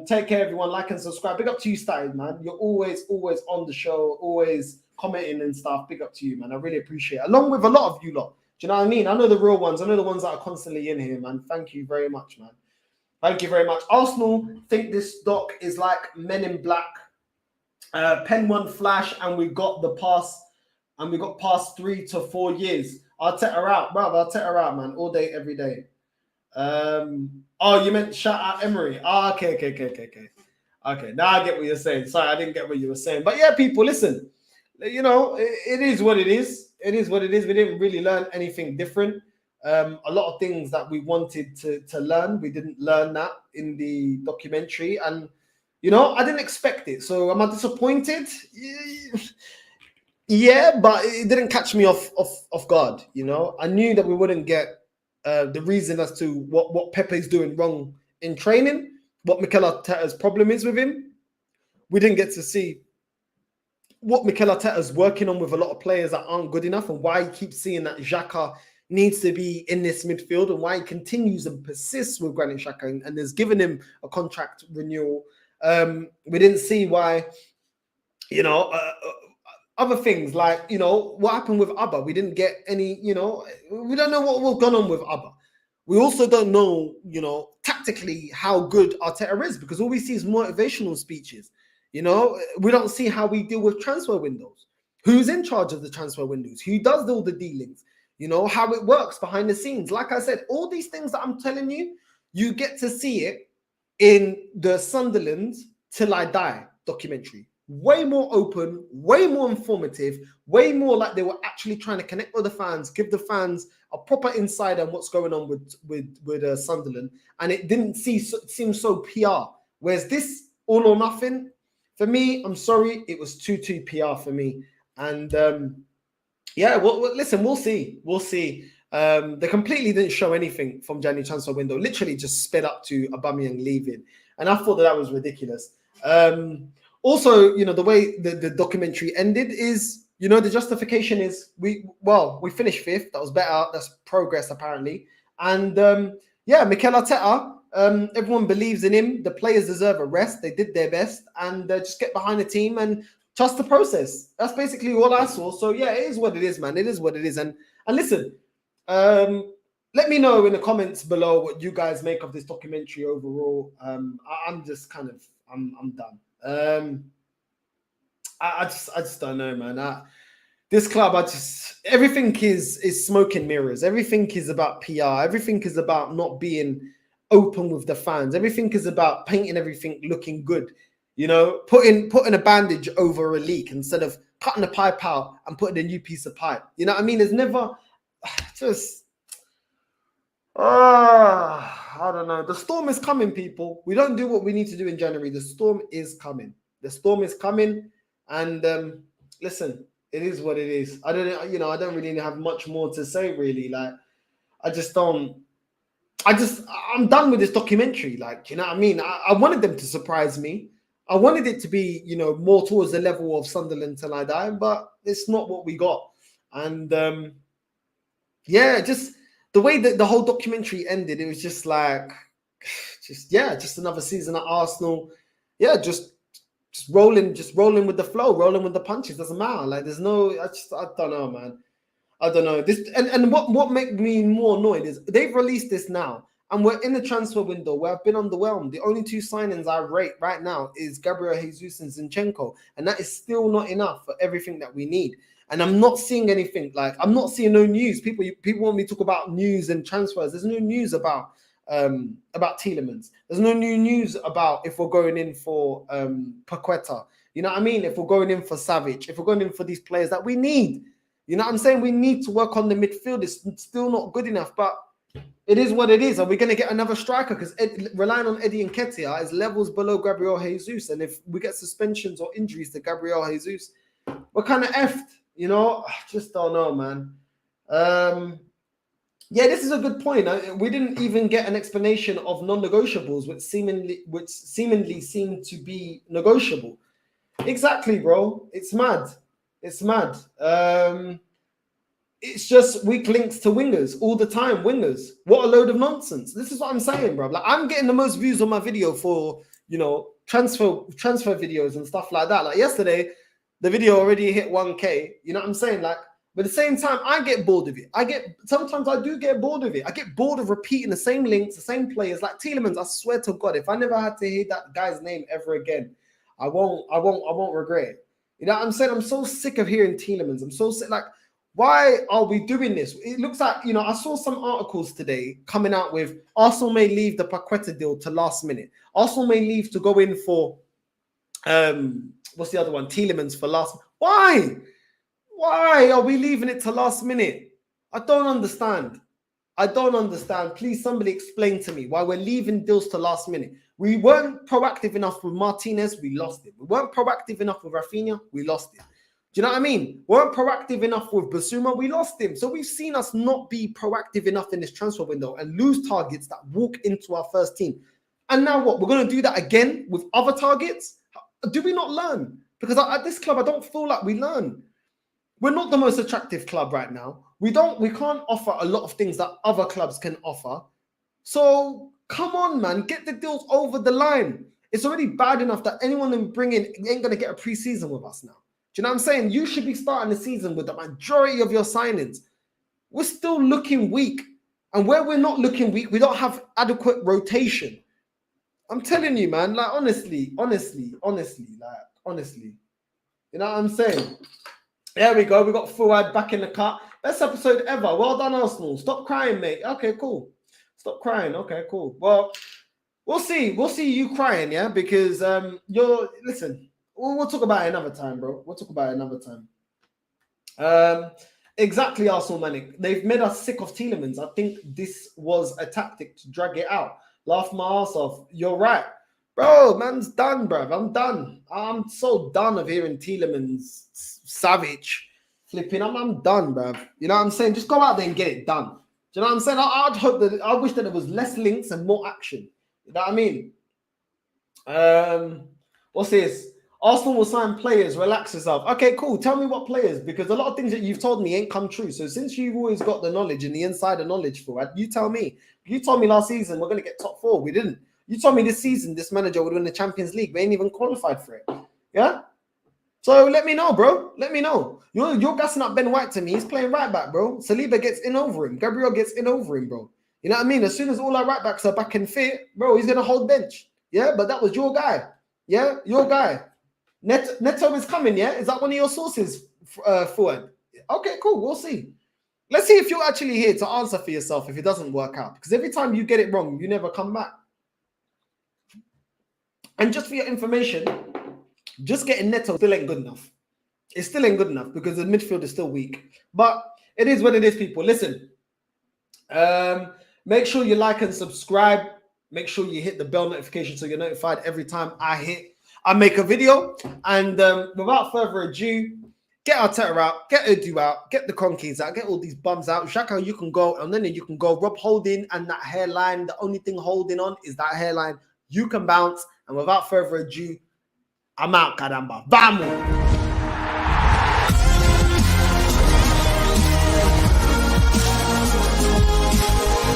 Take care, everyone. Like and subscribe. Big up to you, Statted, man. You're always on the show, always commenting and stuff. Big up to you, man. I really appreciate it. Along with a lot of you lot. Do you know what I mean? I know the real ones. I know the ones that are constantly in here, man. Thank you very much, man. Thank you very much. Arsenal think this doc is like Men in Black. Pen one flash, and we got the pass, and we got past 3 to 4 years. Arteta out, bro. Arteta out, man. All day, every day. Oh, you meant shout out Emery. Oh, okay. Okay, now I get what you're saying. Sorry, I didn't get what you were saying. But yeah, people, listen. It is what it is. It is what it is. We didn't really learn anything different. A lot of things that we wanted to learn, we didn't learn that in the documentary. And, I didn't expect it. So am I disappointed? Yeah, but it didn't catch me off guard. I knew that we wouldn't get the reason as to what Pepe is doing wrong in training, what Mikel Arteta's problem is with him. We didn't get to see what Mikel Arteta is working on with a lot of players that aren't good enough, and why he keeps seeing that Xhaka needs to be in this midfield, and why he continues and persists with Granit Xhaka and has given him a contract renewal. We didn't see why, other things like, what happened with Abba. We didn't get any, we don't know what was going on with Abba. We also don't know, tactically how good Arteta is, because all we see is motivational speeches. We don't see how we deal with transfer windows. Who's in charge of the transfer windows? Who does all the dealings? How it works behind the scenes. Like I said, all these things that I'm telling you, you get to see it in the Sunderland Till I Die documentary. Way more open, way more informative, way more like they were actually trying to connect with the fans, give the fans a proper insight on what's going on with Sunderland. And it didn't seem so PR. Whereas this all or nothing, for me, I'm sorry, it was too PR for me. And listen, we'll see. We'll see. They completely didn't show anything from January transfer window. Literally just sped up to Aubameyang leaving. And I thought that was ridiculous. Also, the way the documentary ended is, the justification is we finished 5th. That was better. That's progress, apparently. And Mikel Arteta, everyone believes in him. The players deserve a rest. They did their best, and just get behind the team and trust the process. That's basically all I saw. So yeah, it is what it is, man. It is what it is. And listen, let me know in the comments below what you guys make of this documentary overall. I'm just kind of, I'm done. I just don't know, man. this club, everything is smoke and mirrors. Everything is about PR. Everything is about not being open with the fans. Everything is about painting everything looking good. You know, putting a bandage over a leak instead of cutting the pipe out and putting a new piece of pipe. You know what I mean? There's never just I don't know. The storm is coming, people. We don't do what we need to do in January. The storm is coming. The storm is coming, and listen, it is what it is. I don't really have much more to say, really. Like, I'm done with this documentary. Like, you know what I mean? I wanted them to surprise me. I wanted it to be, more towards the level of Sunderland till I die, but it's not what we got. And just the way that the whole documentary ended, it was just like, just another season at Arsenal. Yeah, just rolling with the flow, rolling with the punches. Doesn't matter. Like, there's no, I don't know, man. I don't know. This and what makes me more annoyed is they've released this now, and we're in the transfer window where I've been underwhelmed. The only two signings I rate right now is Gabriel Jesus and Zinchenko, and that is still not enough for everything that we need. And I'm not seeing anything. Like, I'm not seeing no news. People want me to talk about news and transfers. There's no news about Tielemans. There's no new news about if we're going in for Paqueta. You know what I mean? If we're going in for Savage, if we're going in for these players that we need. You know what I'm saying? We need to work on the midfield. It's still not good enough, but it is what it is. Are we going to get another striker? Because relying on Eddie Nketiah is levels below Gabriel Jesus. And if we get suspensions or injuries to Gabriel Jesus, we're kind of effed. You know, I just don't know, man. This is a good point. We didn't even get an explanation of non-negotiables, which seemingly seem to be negotiable. Exactly, bro. It's mad. It's mad. It's just weak links to wingers all the time. Wingers. What a load of nonsense. This is what I'm saying, bro. Like, I'm getting the most views on my video for, transfer videos and stuff like that. Like, yesterday, the video already hit 1K. You know what I'm saying? Like, but at the same time, I get bored of it. Sometimes I do get bored of it. I get bored of repeating the same links, the same players. Like Tielemans, I swear to God, if I never had to hear that guy's name ever again, I won't regret it. You know what I'm saying? I'm so sick of hearing Tielemans. I'm so sick. Like, why are we doing this? It looks like, I saw some articles today coming out with Arsenal may leave the Paqueta deal to last minute. Arsenal may leave to go in for, what's the other one? Tielemans for last. Why? Why are we leaving it to last minute? I don't understand. Please, somebody explain to me why we're leaving deals to last minute. We weren't proactive enough with Martinez, we lost it. We weren't proactive enough with Rafinha, we lost it. Do you know what I mean? We weren't proactive enough with Basuma, we lost him. So we've seen us not be proactive enough in this transfer window and lose targets that walk into our first team. And now what? We're going to do that again with other targets? Do we not learn? Because at this club, I don't feel like we learn. We're not the most attractive club right now. We can't offer a lot of things that other clubs can offer. So come on, man, get the deals over the line. It's already bad enough that anyone they bring in ain't going to get a preseason with us now. Do you know what I'm saying? You should be starting the season with the majority of your signings. We're still looking weak. And where we're not looking weak, we don't have adequate rotation. I'm telling you, man, like, honestly. You know what I'm saying? There we go. We got Fuad back in the cut. Best episode ever. Well done, Arsenal. Stop crying, mate. Okay, cool. Stop crying. Okay, cool. Well, we'll see. We'll see you crying, yeah? Because listen, we'll talk about it another time, bro. We'll talk about it another time. Exactly, Arsenal, man. They've made us sick of Tielemans. I think this was a tactic to drag it out. Laugh my ass off. You're right. Bro, man's done, bruv. I'm done. I'm so done of hearing Tielemans, Savage, flipping. I'm done, bruv. You know what I'm saying? Just go out there and get it done. Do you know what I'm saying? I wish that there was less links and more action. You know what I mean? What's this? Arsenal will sign players. Relax yourself. Okay, cool. Tell me what players, because a lot of things that you've told me ain't come true. So since you've always got the knowledge and the insider knowledge for it, you tell me. You told me last season we're going to get top 4. We didn't. You told me this season this manager would win the Champions League. We ain't even qualified for it. Yeah? So let me know, bro. Let me know. You're gassing up Ben White to me. He's playing right back, bro. Saliba gets in over him. Gabriel gets in over him, bro. You know what I mean? As soon as all our right backs are back and fit, bro, he's going to hold bench. Yeah? But that was your guy. Yeah? Your guy. Neto is coming, yeah? Is that one of your sources, Fuad? Okay, cool. We'll see. Let's see if you're actually here to answer for yourself if it doesn't work out. Because every time you get it wrong, you never come back. And just for your information, just getting Neto still ain't good enough. It still ain't good enough because the midfield is still weak. But it is what it is, people. Listen, make sure you like and subscribe. Make sure you hit the bell notification so you're notified every time I make a video. And without further ado, get Arteta out, get Edu out, get the Conkeys out, get all these bums out. Xhaka, you can go, and then you can go. Rob holding and that hairline, the only thing holding on is that hairline. You can bounce. And without further ado, I'm out, caramba. Vamos!